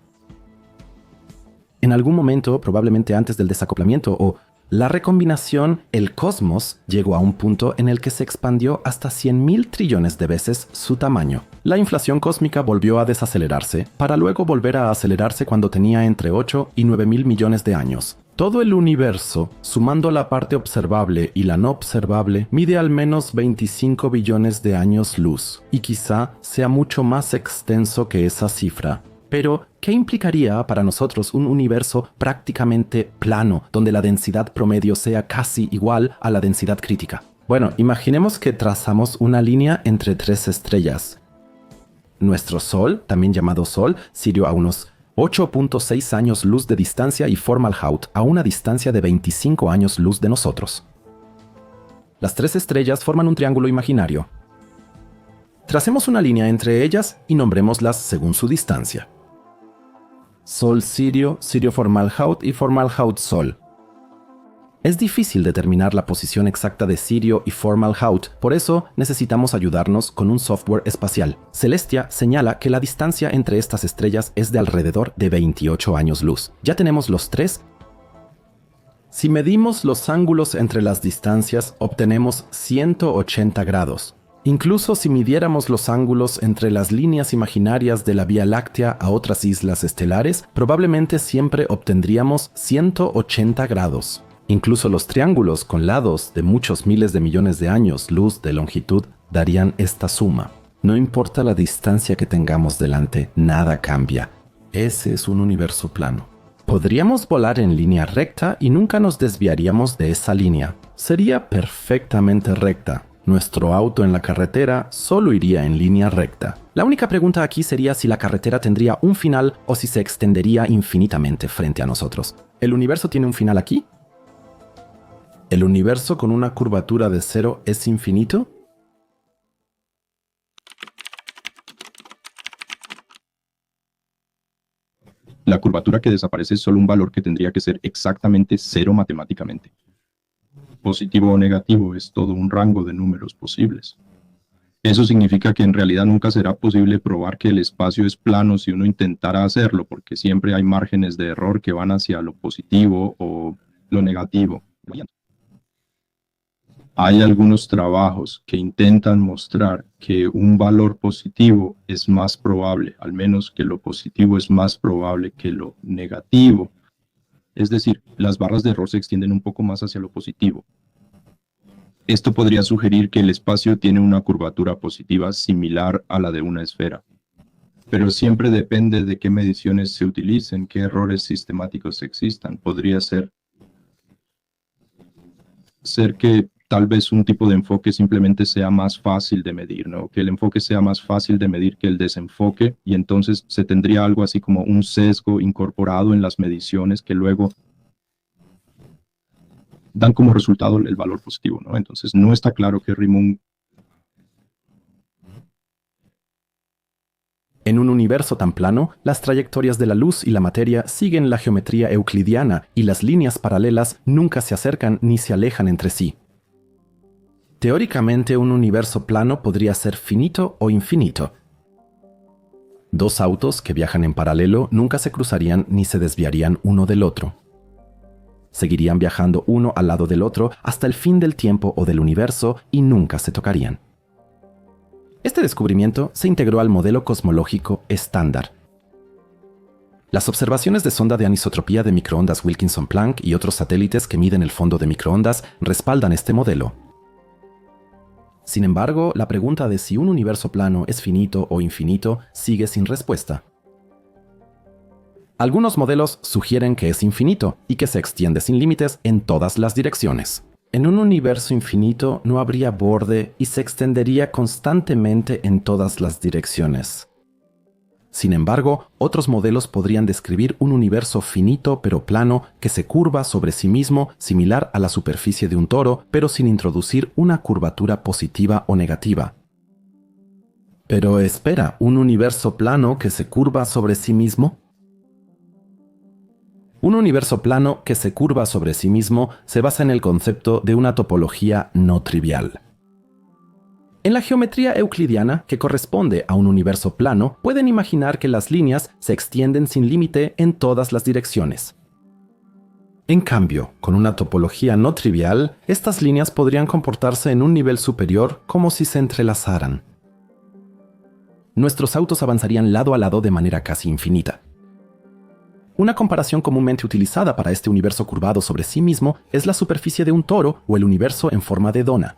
En algún momento, probablemente antes del desacoplamiento o la recombinación, el cosmos llegó a un punto en el que se expandió hasta 100.000 trillones de veces su tamaño. La inflación cósmica volvió a desacelerarse, para luego volver a acelerarse cuando tenía entre 8 y 9.000 millones de años. Todo el universo, sumando la parte observable y la no observable, mide al menos 25 billones de años luz, y quizá sea mucho más extenso que esa cifra. Pero, ¿qué implicaría para nosotros un universo prácticamente plano, donde la densidad promedio sea casi igual a la densidad crítica? Bueno, imaginemos que trazamos una línea entre tres estrellas. Nuestro Sol, también llamado Sol, Sirio a unos 8.6 años luz de distancia y Fomalhaut a una distancia de 25 años luz de nosotros. Las tres estrellas forman un triángulo imaginario. Tracemos una línea entre ellas y nombrémoslas según su distancia. Sol Sirio, Sirio Fomalhaut y Fomalhaut Sol. Es difícil determinar la posición exacta de Sirio y Fomalhaut, por eso necesitamos ayudarnos con un software espacial. Celestia señala que la distancia entre estas estrellas es de alrededor de 28 años luz. Ya tenemos los tres. Si medimos los ángulos entre las distancias, obtenemos 180 grados. Incluso si midiéramos los ángulos entre las líneas imaginarias de la Vía Láctea a otras islas estelares, probablemente siempre obtendríamos 180 grados. Incluso los triángulos con lados de muchos miles de millones de años luz de longitud darían esta suma. No importa la distancia que tengamos delante, nada cambia. Ese es un universo plano. Podríamos volar en línea recta y nunca nos desviaríamos de esa línea. Sería perfectamente recta. Nuestro auto en la carretera solo iría en línea recta. La única pregunta aquí sería si la carretera tendría un final o si se extendería infinitamente frente a nosotros. ¿El universo tiene un final aquí? ¿El universo con una curvatura de cero es infinito?
La curvatura que desaparece es solo un valor que tendría que ser exactamente cero matemáticamente. Positivo o negativo es todo un rango de números posibles. Eso significa que en realidad nunca será posible probar que el espacio es plano si uno intentara hacerlo, porque siempre hay márgenes de error que van hacia lo positivo o lo negativo. Hay algunos trabajos que intentan mostrar que un valor positivo es más probable, al menos que lo positivo es más probable que lo negativo. Es decir, las barras de error se extienden un poco más hacia lo positivo. Esto podría sugerir que el espacio tiene una curvatura positiva similar a la de una esfera. Pero siempre depende de qué mediciones se utilicen, qué errores sistemáticos existan. Podría ser que tal vez un tipo de enfoque simplemente sea más fácil de medir, ¿no? Que el enfoque sea más fácil de medir que el desenfoque, y entonces se tendría algo así como un sesgo incorporado en las mediciones que luego dan como resultado el valor positivo, ¿no? Entonces no está claro que Riemann
En un universo tan plano, las trayectorias de la luz y la materia siguen la geometría euclidiana y las líneas paralelas nunca se acercan ni se alejan entre sí. Teóricamente, un universo plano podría ser finito o infinito. Dos autos que viajan en paralelo nunca se cruzarían ni se desviarían uno del otro. Seguirían viajando uno al lado del otro hasta el fin del tiempo o del universo y nunca se tocarían. Este descubrimiento se integró al modelo cosmológico estándar. Las observaciones de sonda de anisotropía de microondas Wilkinson-Planck y otros satélites que miden el fondo de microondas respaldan este modelo. Sin embargo, la pregunta de si un universo plano es finito o infinito sigue sin respuesta. Algunos modelos sugieren que es infinito y que se extiende sin límites en todas las direcciones. En un universo infinito no habría borde y se extendería constantemente en todas las direcciones. Sin embargo, otros modelos podrían describir un universo finito pero plano que se curva sobre sí mismo similar a la superficie de un toro, pero sin introducir una curvatura positiva o negativa. Pero espera, ¿un universo plano que se curva sobre sí mismo? Un universo plano que se curva sobre sí mismo se basa en el concepto de una topología no trivial. En la geometría euclidiana, que corresponde a un universo plano, pueden imaginar que las líneas se extienden sin límite en todas las direcciones. En cambio, con una topología no trivial, estas líneas podrían comportarse en un nivel superior como si se entrelazaran. Nuestros autos avanzarían lado a lado de manera casi infinita. Una comparación comúnmente utilizada para este universo curvado sobre sí mismo es la superficie de un toro o el universo en forma de dona.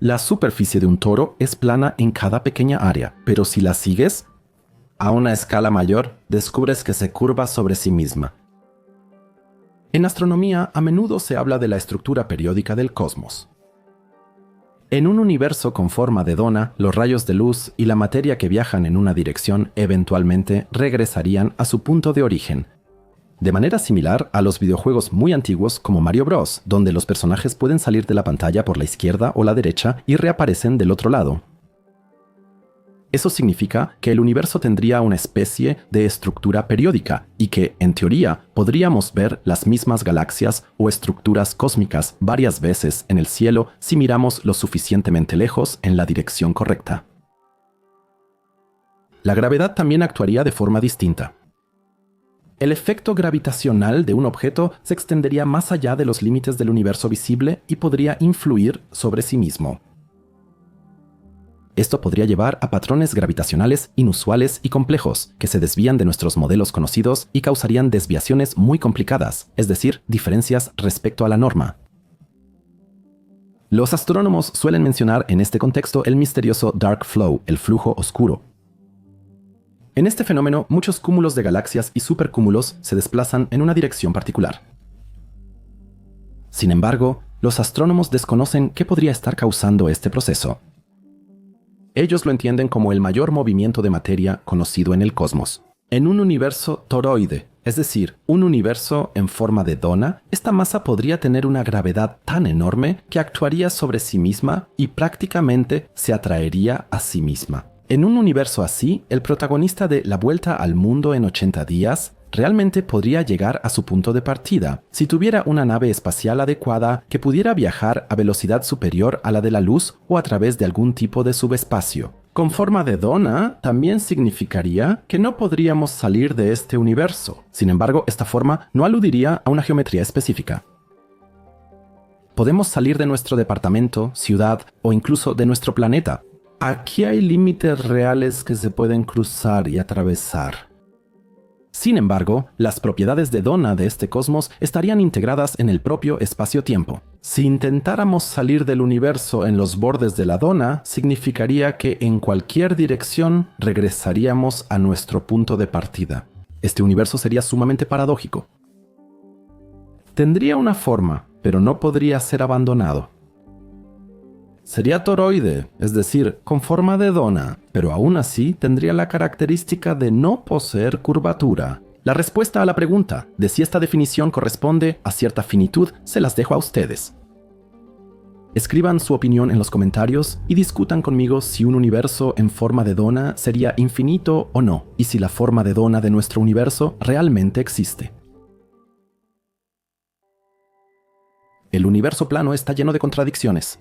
La superficie de un toro es plana en cada pequeña área, pero si la sigues a una escala mayor, descubres que se curva sobre sí misma. En astronomía, a menudo se habla de la estructura periódica del cosmos. En un universo con forma de dona, los rayos de luz y la materia que viajan en una dirección eventualmente regresarían a su punto de origen. De manera similar a los videojuegos muy antiguos como Mario Bros., donde los personajes pueden salir de la pantalla por la izquierda o la derecha y reaparecen del otro lado. Eso significa que el universo tendría una especie de estructura periódica y que, en teoría, podríamos ver las mismas galaxias o estructuras cósmicas varias veces en el cielo si miramos lo suficientemente lejos en la dirección correcta. La gravedad también actuaría de forma distinta. El efecto gravitacional de un objeto se extendería más allá de los límites del universo visible y podría influir sobre sí mismo. Esto podría llevar a patrones gravitacionales inusuales y complejos que se desvían de nuestros modelos conocidos y causarían desviaciones muy complicadas, es decir, diferencias respecto a la norma. Los astrónomos suelen mencionar en este contexto el misterioso Dark Flow, el flujo oscuro. En este fenómeno, muchos cúmulos de galaxias y supercúmulos se desplazan en una dirección particular. Sin embargo, los astrónomos desconocen qué podría estar causando este proceso. Ellos lo entienden como el mayor movimiento de materia conocido en el cosmos. En un universo toroide, es decir, un universo en forma de dona, esta masa podría tener una gravedad tan enorme que actuaría sobre sí misma y prácticamente se atraería a sí misma. En un universo así, el protagonista de La Vuelta al Mundo en 80 días realmente podría llegar a su punto de partida si tuviera una nave espacial adecuada que pudiera viajar a velocidad superior a la de la luz o a través de algún tipo de subespacio. Con forma de dona también significaría que no podríamos salir de este universo. Sin embargo, esta forma no aludiría a una geometría específica. Podemos salir de nuestro departamento, ciudad o incluso de nuestro planeta. Aquí hay límites reales que se pueden cruzar y atravesar. Sin embargo, las propiedades de dona de este cosmos estarían integradas en el propio espacio-tiempo. Si intentáramos salir del universo en los bordes de la dona, significaría que en cualquier dirección regresaríamos a nuestro punto de partida. Este universo sería sumamente paradójico. Tendría una forma, pero no podría ser abandonado. Sería toroide, es decir, con forma de dona, pero aún así tendría la característica de no poseer curvatura. La respuesta a la pregunta de si esta definición corresponde a cierta finitud se las dejo a ustedes. Escriban su opinión en los comentarios y discutan conmigo si un universo en forma de dona sería infinito o no, y si la forma de dona de nuestro universo realmente existe. El universo plano está lleno de contradicciones.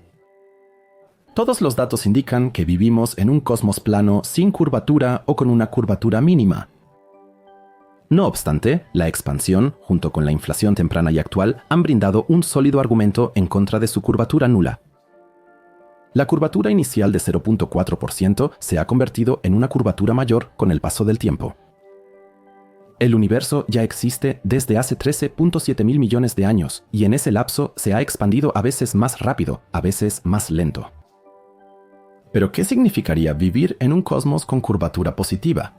Todos los datos indican que vivimos en un cosmos plano sin curvatura o con una curvatura mínima. No obstante, la expansión, junto con la inflación temprana y actual, han brindado un sólido argumento en contra de su curvatura nula. La curvatura inicial de 0.4% se ha convertido en una curvatura mayor con el paso del tiempo. El universo ya existe desde hace 13.7 mil millones de años, y en ese lapso se ha expandido a veces más rápido, a veces más lento. ¿Pero qué significaría vivir en un cosmos con curvatura positiva?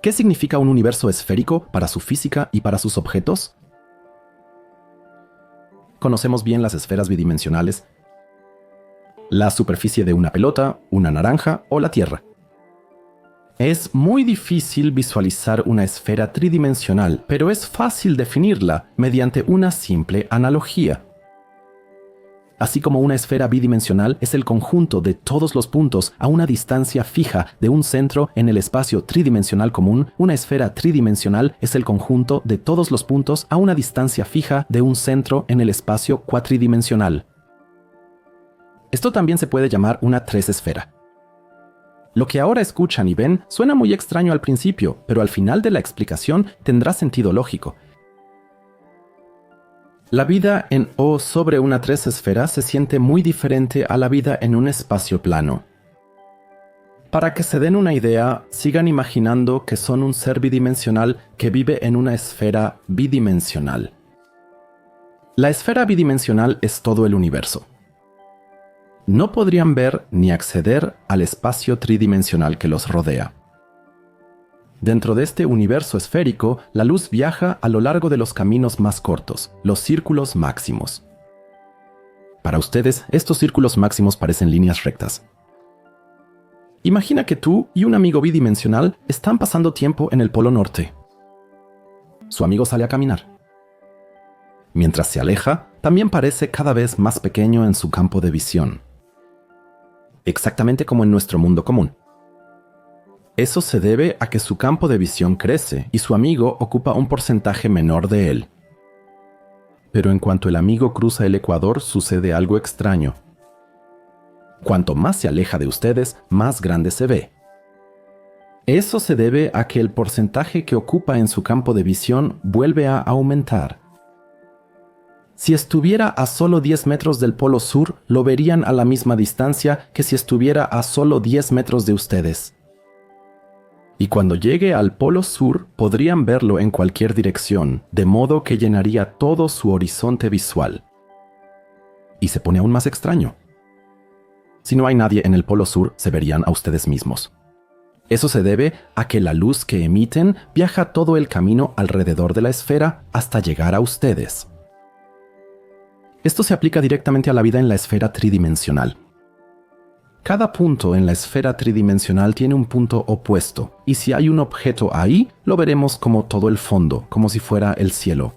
¿Qué significa un universo esférico para su física y para sus objetos? Conocemos bien las esferas bidimensionales, la superficie de una pelota, una naranja o la Tierra. Es muy difícil visualizar una esfera tridimensional, pero es fácil definirla mediante una simple analogía. Así como una esfera bidimensional es el conjunto de todos los puntos a una distancia fija de un centro en el espacio tridimensional común, una esfera tridimensional es el conjunto de todos los puntos a una distancia fija de un centro en el espacio cuatridimensional. Esto también se puede llamar una tresesfera. Lo que ahora escuchan y ven suena muy extraño al principio, pero al final de la explicación tendrá sentido lógico. La vida en o sobre una tresesfera se siente muy diferente a la vida en un espacio plano. Para que se den una idea, sigan imaginando que son un ser bidimensional que vive en una esfera bidimensional. La esfera bidimensional es todo el universo. No podrían ver ni acceder al espacio tridimensional que los rodea. Dentro de este universo esférico, la luz viaja a lo largo de los caminos más cortos, los círculos máximos. Para ustedes, estos círculos máximos parecen líneas rectas. Imagina que tú y un amigo bidimensional están pasando tiempo en el Polo Norte. Su amigo sale a caminar. Mientras se aleja, también parece cada vez más pequeño en su campo de visión. Exactamente como en nuestro mundo común. Eso se debe a que su campo de visión crece y su amigo ocupa un porcentaje menor de él. Pero en cuanto el amigo cruza el ecuador, sucede algo extraño. Cuanto más se aleja de ustedes, más grande se ve. Eso se debe a que el porcentaje que ocupa en su campo de visión vuelve a aumentar. Si estuviera a solo 10 metros del polo sur, lo verían a la misma distancia que si estuviera a solo 10 metros de ustedes. Y cuando llegue al polo sur, podrían verlo en cualquier dirección, de modo que llenaría todo su horizonte visual. Y se pone aún más extraño. Si no hay nadie en el polo sur, se verían a ustedes mismos. Eso se debe a que la luz que emiten viaja todo el camino alrededor de la esfera hasta llegar a ustedes. Esto se aplica directamente a la vida en la esfera tridimensional. Cada punto en la esfera tridimensional tiene un punto opuesto, y si hay un objeto ahí, lo veremos como todo el fondo, como si fuera el cielo.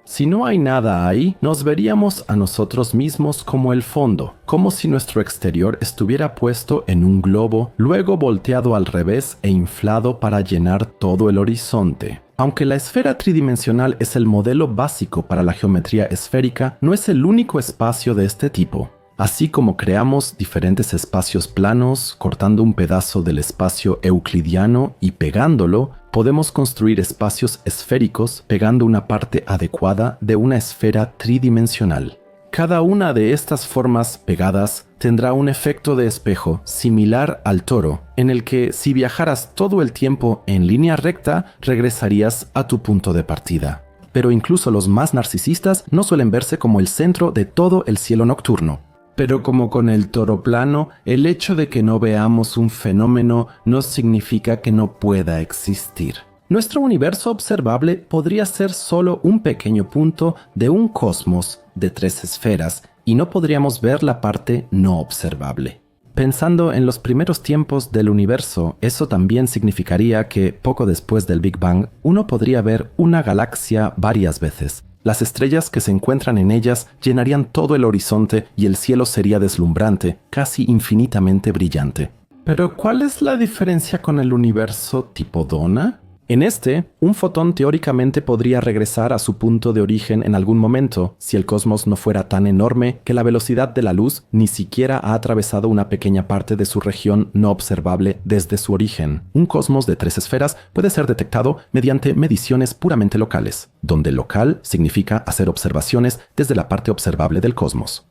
Si no hay nada ahí, nos veríamos a nosotros mismos como el fondo, como si nuestro exterior estuviera puesto en un globo, luego volteado al revés e inflado para llenar todo el horizonte. Aunque la esfera tridimensional es el modelo básico para la geometría esférica, no es el único espacio de este tipo. Así como creamos diferentes espacios planos cortando un pedazo del espacio euclidiano y pegándolo, podemos construir espacios esféricos pegando una parte adecuada de una esfera tridimensional. Cada una de estas formas pegadas tendrá un efecto de espejo similar al toro, en el que si viajaras todo el tiempo en línea recta, regresarías a tu punto de partida. Pero incluso los más narcisistas no suelen verse como el centro de todo el cielo nocturno. Pero como con el toro plano, el hecho de que no veamos un fenómeno no significa que no pueda existir. Nuestro universo observable podría ser solo un pequeño punto de un cosmos de 3 esferas y no podríamos ver la parte no observable. Pensando en los primeros tiempos del universo, eso también significaría que poco después del Big Bang, uno podría ver una galaxia varias veces. Las estrellas que se encuentran en ellas llenarían todo el horizonte y el cielo sería deslumbrante, casi infinitamente brillante. Pero, ¿cuál es la diferencia con el universo tipo dona? En este, un fotón teóricamente podría regresar a su punto de origen en algún momento si el cosmos no fuera tan enorme que la velocidad de la luz ni siquiera ha atravesado una pequeña parte de su región no observable desde su origen. Un cosmos de 3 esferas puede ser detectado mediante mediciones puramente locales, donde local significa hacer observaciones desde la parte observable del cosmos.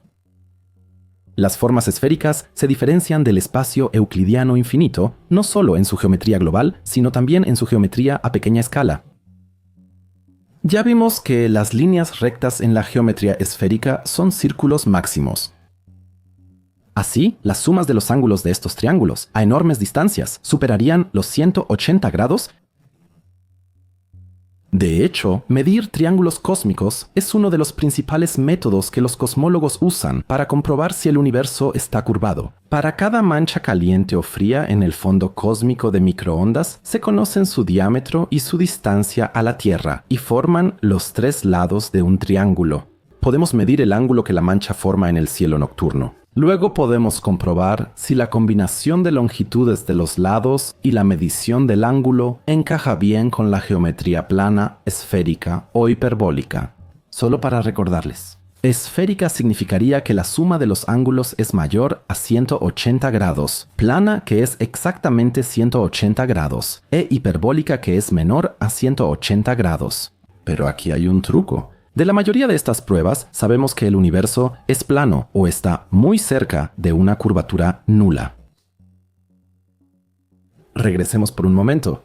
Las formas esféricas se diferencian del espacio euclidiano infinito no solo en su geometría global, sino también en su geometría a pequeña escala. Ya vimos que las líneas rectas en la geometría esférica son círculos máximos. Así, las sumas de los ángulos de estos triángulos a enormes distancias superarían los 180 grados. De hecho, medir triángulos cósmicos es uno de los principales métodos que los cosmólogos usan para comprobar si el universo está curvado. Para cada mancha caliente o fría en el fondo cósmico de microondas, se conocen su diámetro y su distancia a la Tierra, y forman los 3 lados de un triángulo. Podemos medir el ángulo que la mancha forma en el cielo nocturno. Luego podemos comprobar si la combinación de longitudes de los lados y la medición del ángulo encaja bien con la geometría plana, esférica o hiperbólica. Solo para recordarles. Esférica significaría que la suma de los ángulos es mayor a 180 grados, plana que es exactamente 180 grados, e hiperbólica que es menor a 180 grados. Pero aquí hay un truco. De la mayoría de estas pruebas, sabemos que el universo es plano o está muy cerca de una curvatura nula. Regresemos por un momento.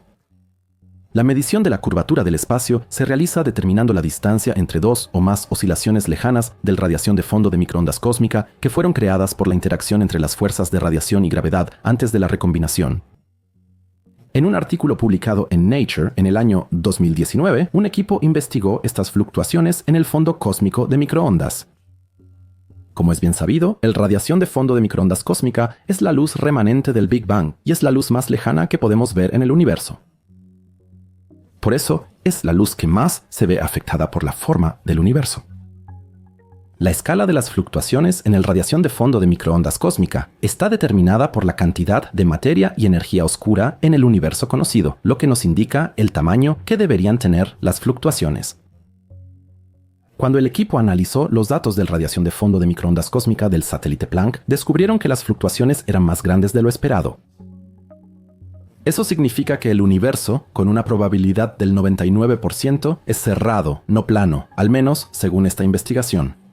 La medición de la curvatura del espacio se realiza determinando la distancia entre 2 o más oscilaciones lejanas de radiación de fondo de microondas cósmica que fueron creadas por la interacción entre las fuerzas de radiación y gravedad antes de la recombinación. En un artículo publicado en Nature en el año 2019, un equipo investigó estas fluctuaciones en el fondo cósmico de microondas. Como es bien sabido, la radiación de fondo de microondas cósmica es la luz remanente del Big Bang y es la luz más lejana que podemos ver en el universo. Por eso, es la luz que más se ve afectada por la forma del universo. La escala de las fluctuaciones en la radiación de fondo de microondas cósmica está determinada por la cantidad de materia y energía oscura en el universo conocido, lo que nos indica el tamaño que deberían tener las fluctuaciones. Cuando el equipo analizó los datos de la radiación de fondo de microondas cósmica del satélite Planck, descubrieron que las fluctuaciones eran más grandes de lo esperado. Eso significa que el universo, con una probabilidad del 99%, es cerrado, no plano, al menos según esta investigación.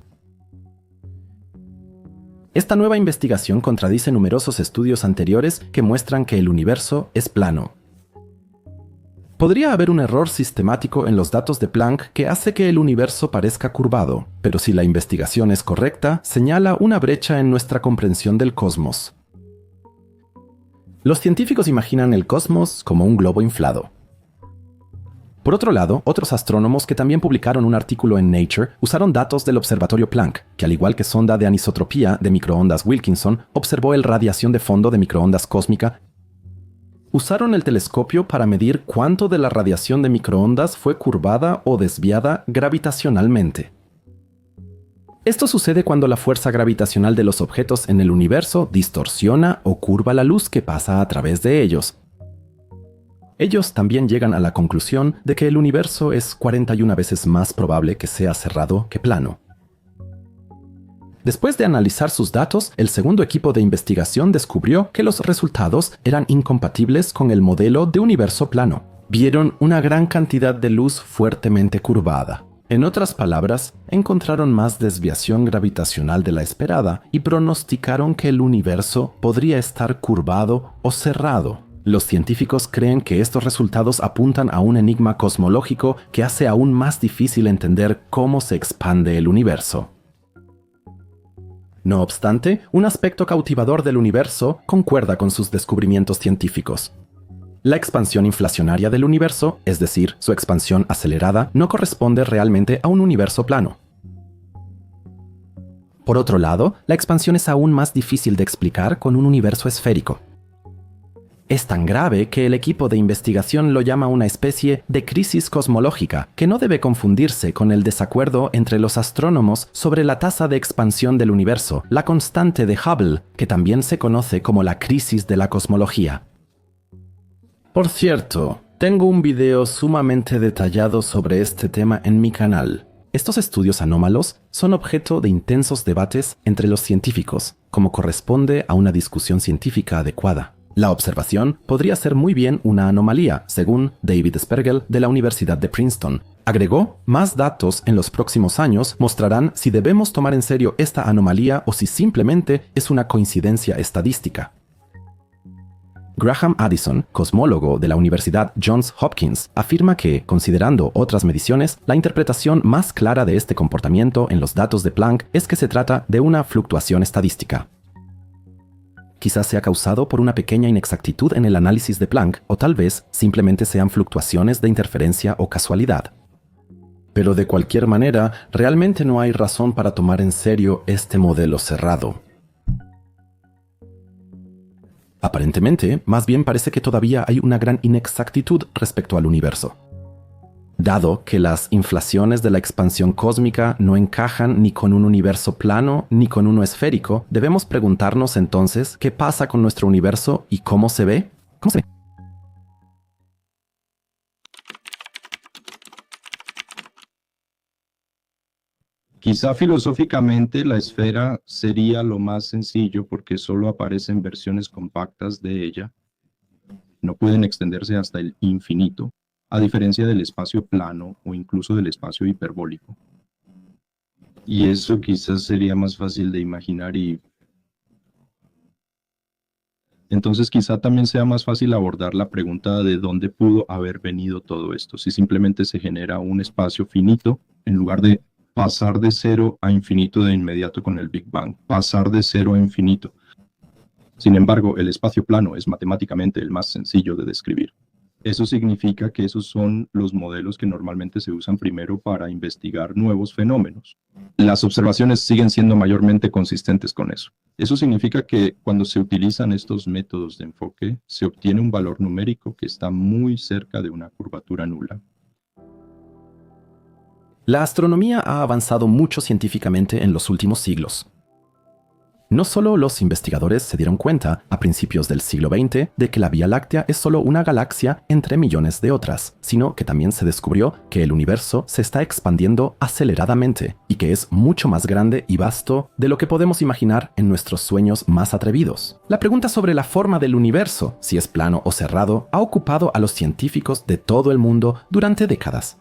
Esta nueva investigación contradice numerosos estudios anteriores que muestran que el universo es plano. Podría haber un error sistemático en los datos de Planck que hace que el universo parezca curvado, pero si la investigación es correcta, señala una brecha en nuestra comprensión del cosmos. Los científicos imaginan el cosmos como un globo inflado. Por otro lado, otros astrónomos que también publicaron un artículo en Nature usaron datos del observatorio Planck, que al igual que sonda de anisotropía de microondas Wilkinson, observó la radiación de fondo de microondas cósmica. Usaron el telescopio para medir cuánto de la radiación de microondas fue curvada o desviada gravitacionalmente. Esto sucede cuando la fuerza gravitacional de los objetos en el universo distorsiona o curva la luz que pasa a través de ellos. Ellos también llegan a la conclusión de que el universo es 41 veces más probable que sea cerrado que plano. Después de analizar sus datos, el segundo equipo de investigación descubrió que los resultados eran incompatibles con el modelo de universo plano. Vieron una gran cantidad de luz fuertemente curvada. En otras palabras, encontraron más desviación gravitacional de la esperada y pronosticaron que el universo podría estar curvado o cerrado. Los científicos creen que estos resultados apuntan a un enigma cosmológico que hace aún más difícil entender cómo se expande el universo. No obstante, un aspecto cautivador del universo concuerda con sus descubrimientos científicos. La expansión inflacionaria del universo, es decir, su expansión acelerada, no corresponde realmente a un universo plano. Por otro lado, la expansión es aún más difícil de explicar con un universo esférico. Es tan grave que el equipo de investigación lo llama una especie de crisis cosmológica, que no debe confundirse con el desacuerdo entre los astrónomos sobre la tasa de expansión del universo, la constante de Hubble, que también se conoce como la crisis de la cosmología. Por cierto, tengo un video sumamente detallado sobre este tema en mi canal. Estos estudios anómalos son objeto de intensos debates entre los científicos, como corresponde a una discusión científica adecuada. La observación podría ser muy bien una anomalía, según David Spergel de la Universidad de Princeton. Agregó, más datos en los próximos años mostrarán si debemos tomar en serio esta anomalía o si simplemente es una coincidencia estadística. Graham Addison, cosmólogo de la Universidad Johns Hopkins, afirma que, considerando otras mediciones, la interpretación más clara de este comportamiento en los datos de Planck es que se trata de una fluctuación estadística. Quizás sea causado por una pequeña inexactitud en el análisis de Planck, o tal vez simplemente sean fluctuaciones de interferencia o casualidad. Pero de cualquier manera, realmente no hay razón para tomar en serio este modelo cerrado. Aparentemente, más bien parece que todavía hay una gran inexactitud respecto al universo. Dado que las inflaciones de la expansión cósmica no encajan ni con un universo plano ni con uno esférico, debemos preguntarnos entonces qué pasa con nuestro universo y cómo se ve. ¿Cómo se ve?
Quizá filosóficamente la esfera sería lo más sencillo porque solo aparecen versiones compactas de ella. No pueden extenderse hasta el infinito, a diferencia del espacio plano o incluso del espacio hiperbólico. Y eso quizás sería más fácil de imaginar y entonces quizá también sea más fácil abordar la pregunta de dónde pudo haber venido todo esto, si simplemente se genera un espacio finito en lugar de pasar de cero a infinito de inmediato con el Big Bang, pasar de cero a infinito. Sin embargo, el espacio plano es matemáticamente el más sencillo de describir. Eso significa que esos son los modelos que normalmente se usan primero para investigar nuevos fenómenos. Las observaciones siguen siendo mayormente consistentes con eso. Eso significa que cuando se utilizan estos métodos de enfoque, se obtiene un valor numérico que está muy cerca de una curvatura nula.
La astronomía ha avanzado mucho científicamente en los últimos siglos. No solo los investigadores se dieron cuenta, a principios del siglo XX, de que la Vía Láctea es solo una galaxia entre millones de otras, sino que también se descubrió que el universo se está expandiendo aceleradamente y que es mucho más grande y vasto de lo que podemos imaginar en nuestros sueños más atrevidos. La pregunta sobre la forma del universo, si es plano o cerrado, ha ocupado a los científicos de todo el mundo durante décadas.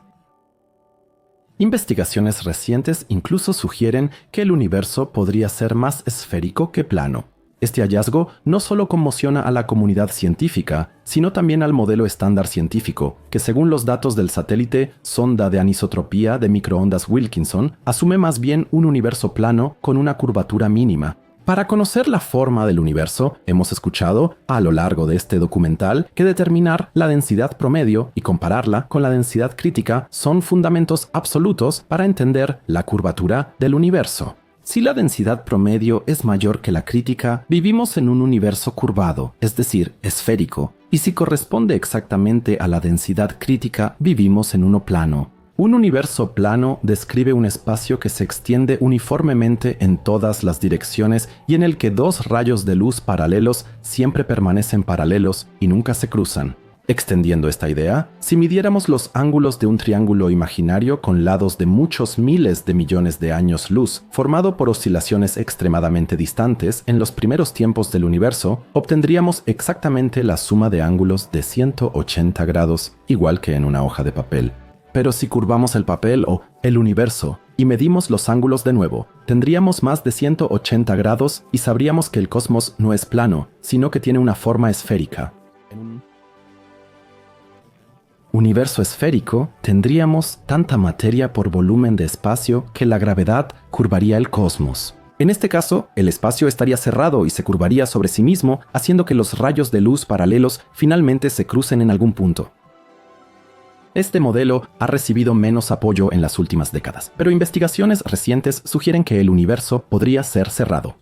Investigaciones recientes incluso sugieren que el universo podría ser más esférico que plano. Este hallazgo no solo conmociona a la comunidad científica, sino también al modelo estándar científico, que según los datos del satélite Sonda de Anisotropía de Microondas Wilkinson, asume más bien un universo plano con una curvatura mínima. Para conocer la forma del universo, hemos escuchado, a lo largo de este documental, que determinar la densidad promedio y compararla con la densidad crítica son fundamentos absolutos para entender la curvatura del universo. Si la densidad promedio es mayor que la crítica, vivimos en un universo curvado, es decir, esférico, y si corresponde exactamente a la densidad crítica, vivimos en uno plano. Un universo plano describe un espacio que se extiende uniformemente en todas las direcciones y en el que dos rayos de luz paralelos siempre permanecen paralelos y nunca se cruzan. Extendiendo esta idea, si midiéramos los ángulos de un triángulo imaginario con lados de muchos miles de millones de años luz, formado por oscilaciones extremadamente distantes en los primeros tiempos del universo, obtendríamos exactamente la suma de ángulos de 180 grados, igual que en una hoja de papel. Pero si curvamos el papel o el universo y medimos los ángulos de nuevo, tendríamos más de 180 grados y sabríamos que el cosmos no es plano, sino que tiene una forma esférica. En un universo esférico, tendríamos tanta materia por volumen de espacio que la gravedad curvaría el cosmos. En este caso, el espacio estaría cerrado y se curvaría sobre sí mismo, haciendo que los rayos de luz paralelos finalmente se crucen en algún punto. Este modelo ha recibido menos apoyo en las últimas décadas, pero investigaciones recientes sugieren que el universo podría ser cerrado.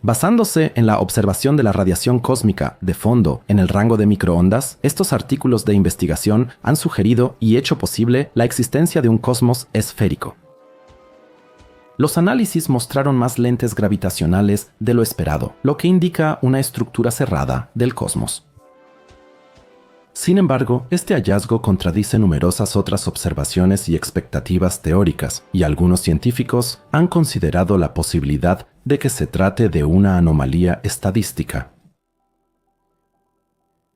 Basándose en la observación de la radiación cósmica de fondo en el rango de microondas, estos artículos de investigación han sugerido y hecho posible la existencia de un cosmos esférico. Los análisis mostraron más lentes gravitacionales de lo esperado, lo que indica una estructura cerrada del cosmos. Sin embargo, este hallazgo contradice numerosas otras observaciones y expectativas teóricas, y algunos científicos han considerado la posibilidad de que se trate de una anomalía estadística.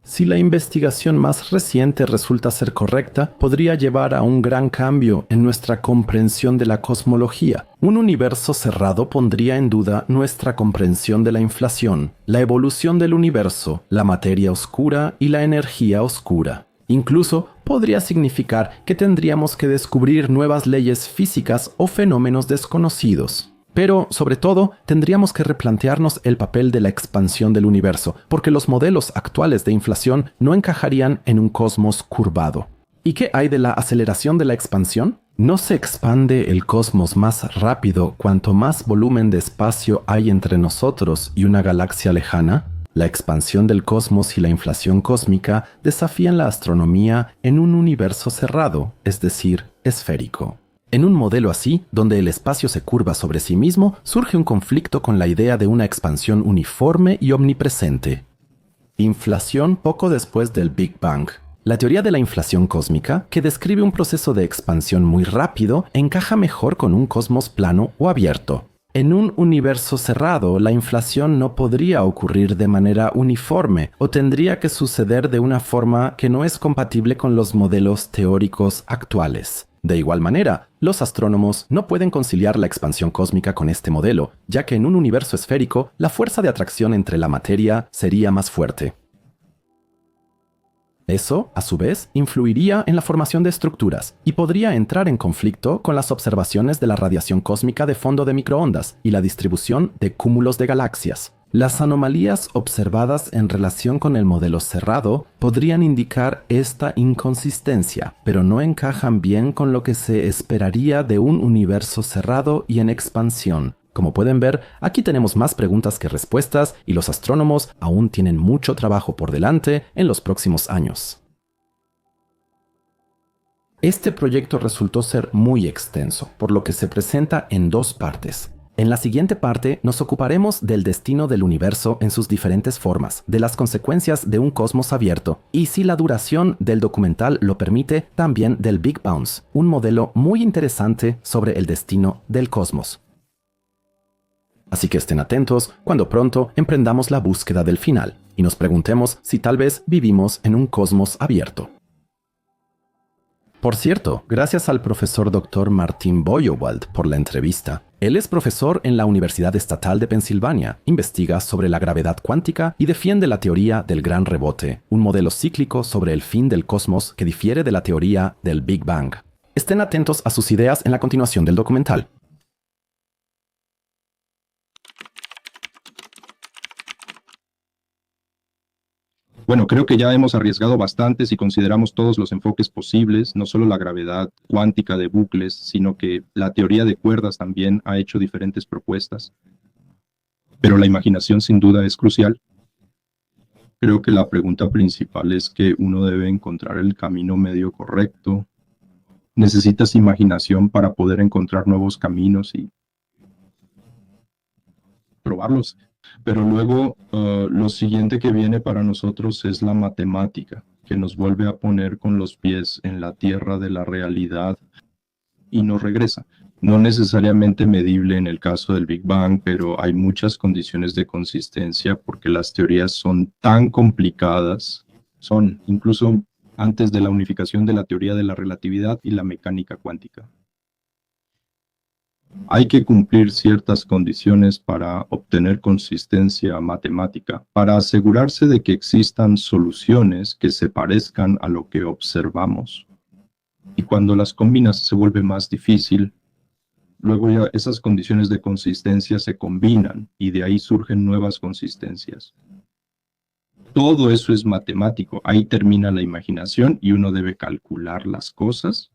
Si la investigación más reciente resulta ser correcta, podría llevar a un gran cambio en nuestra comprensión de la cosmología. Un universo cerrado pondría en duda nuestra comprensión de la inflación, la evolución del universo, la materia oscura y la energía oscura. Incluso podría significar que tendríamos que descubrir nuevas leyes físicas o fenómenos desconocidos. Pero, sobre todo, tendríamos que replantearnos el papel de la expansión del universo, porque los modelos actuales de inflación no encajarían en un cosmos curvado. ¿Y qué hay de la aceleración de la expansión? ¿No se expande el cosmos más rápido cuanto más volumen de espacio hay entre nosotros y una galaxia lejana? La expansión del cosmos y la inflación cósmica desafían la astronomía en un universo cerrado, es decir, esférico. En un modelo así, donde el espacio se curva sobre sí mismo, surge un conflicto con la idea de una expansión uniforme y omnipresente. Inflación poco después del Big Bang. La teoría de la inflación cósmica, que describe un proceso de expansión muy rápido, encaja mejor con un cosmos plano o abierto. En un universo cerrado, la inflación no podría ocurrir de manera uniforme o tendría que suceder de una forma que no es compatible con los modelos teóricos actuales. De igual manera, los astrónomos no pueden conciliar la expansión cósmica con este modelo, ya que en un universo esférico, la fuerza de atracción entre la materia sería más fuerte. Eso, a su vez, influiría en la formación de estructuras y podría entrar en conflicto con las observaciones de la radiación cósmica de fondo de microondas y la distribución de cúmulos de galaxias. Las anomalías observadas en relación con el modelo cerrado podrían indicar esta inconsistencia, pero no encajan bien con lo que se esperaría de un universo cerrado y en expansión. Como pueden ver, aquí tenemos más preguntas que respuestas y los astrónomos aún tienen mucho trabajo por delante en los próximos años. Este proyecto resultó ser muy extenso, por lo que se presenta en dos partes. En la siguiente parte nos ocuparemos del destino del universo en sus diferentes formas, de las consecuencias de un cosmos abierto y, si la duración del documental lo permite, también del Big Bounce, un modelo muy interesante sobre el destino del cosmos. Así que estén atentos cuando pronto emprendamos la búsqueda del final y nos preguntemos si tal vez vivimos en un cosmos abierto. Por cierto, gracias al profesor Dr. Martin Boyowald por la entrevista. Él es profesor en la Universidad Estatal de Pensilvania, investiga sobre la gravedad cuántica y defiende la teoría del gran rebote, un modelo cíclico sobre el fin del cosmos que difiere de la teoría del Big Bang. Estén atentos a sus ideas en la continuación del documental.
Bueno, creo que ya hemos arriesgado bastante si consideramos todos los enfoques posibles, no solo la gravedad cuántica de bucles, sino que la teoría de cuerdas también ha hecho diferentes propuestas. Pero la imaginación sin duda es crucial. Creo que la pregunta principal es que uno debe encontrar el camino medio correcto. Necesitas imaginación para poder encontrar nuevos caminos y probarlos. Pero luego lo siguiente que viene para nosotros es la matemática, que nos vuelve a poner con los pies en la tierra de la realidad y nos regresa. No necesariamente medible en el caso del Big Bang, pero hay muchas condiciones de consistencia porque las teorías son tan complicadas, son incluso antes de la unificación de la teoría de la relatividad y la mecánica cuántica. Hay que cumplir ciertas condiciones para obtener consistencia matemática, para asegurarse de que existan soluciones que se parezcan a lo que observamos. Y cuando las combinas se vuelve más difícil, luego ya esas condiciones de consistencia se combinan y de ahí surgen nuevas consistencias. Todo eso es matemático, ahí termina la imaginación y uno debe calcular las cosas.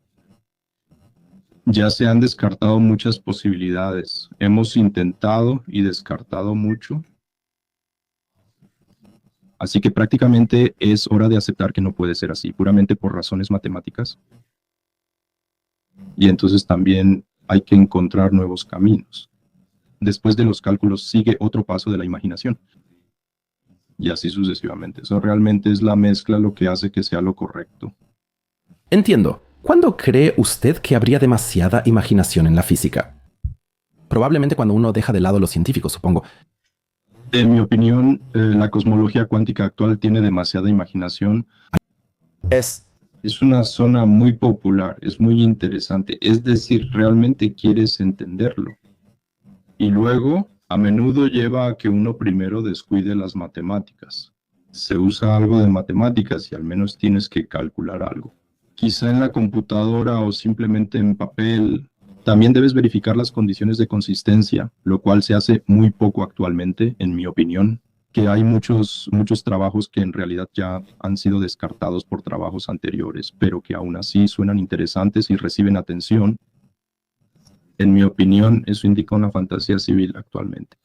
Ya se han descartado muchas posibilidades. Hemos intentado y descartado mucho. Así que prácticamente es hora de aceptar que no puede ser así, puramente por razones matemáticas. Y entonces también hay que encontrar nuevos caminos. Después de los cálculos sigue otro paso de la imaginación. Y así sucesivamente. Eso realmente es la mezcla lo que hace que sea lo correcto.
Entiendo. ¿Cuándo cree usted que habría demasiada imaginación en la física? Probablemente cuando uno deja de lado lo científico, supongo.
En mi opinión, la cosmología cuántica actual tiene demasiada imaginación.
Es
Es una zona muy popular, es muy interesante. Es decir, realmente quieres entenderlo. Y luego, a menudo lleva a que uno primero descuide las matemáticas. Se usa algo de matemáticas y al menos tienes que calcular algo. Quizá en la computadora o simplemente en papel. También debes verificar las condiciones de consistencia, lo cual se hace muy poco actualmente, en mi opinión, que hay muchos trabajos que en realidad ya han sido descartados por trabajos anteriores, pero que aún así suenan interesantes y reciben atención. En mi opinión, eso indica una fantasía civil actualmente.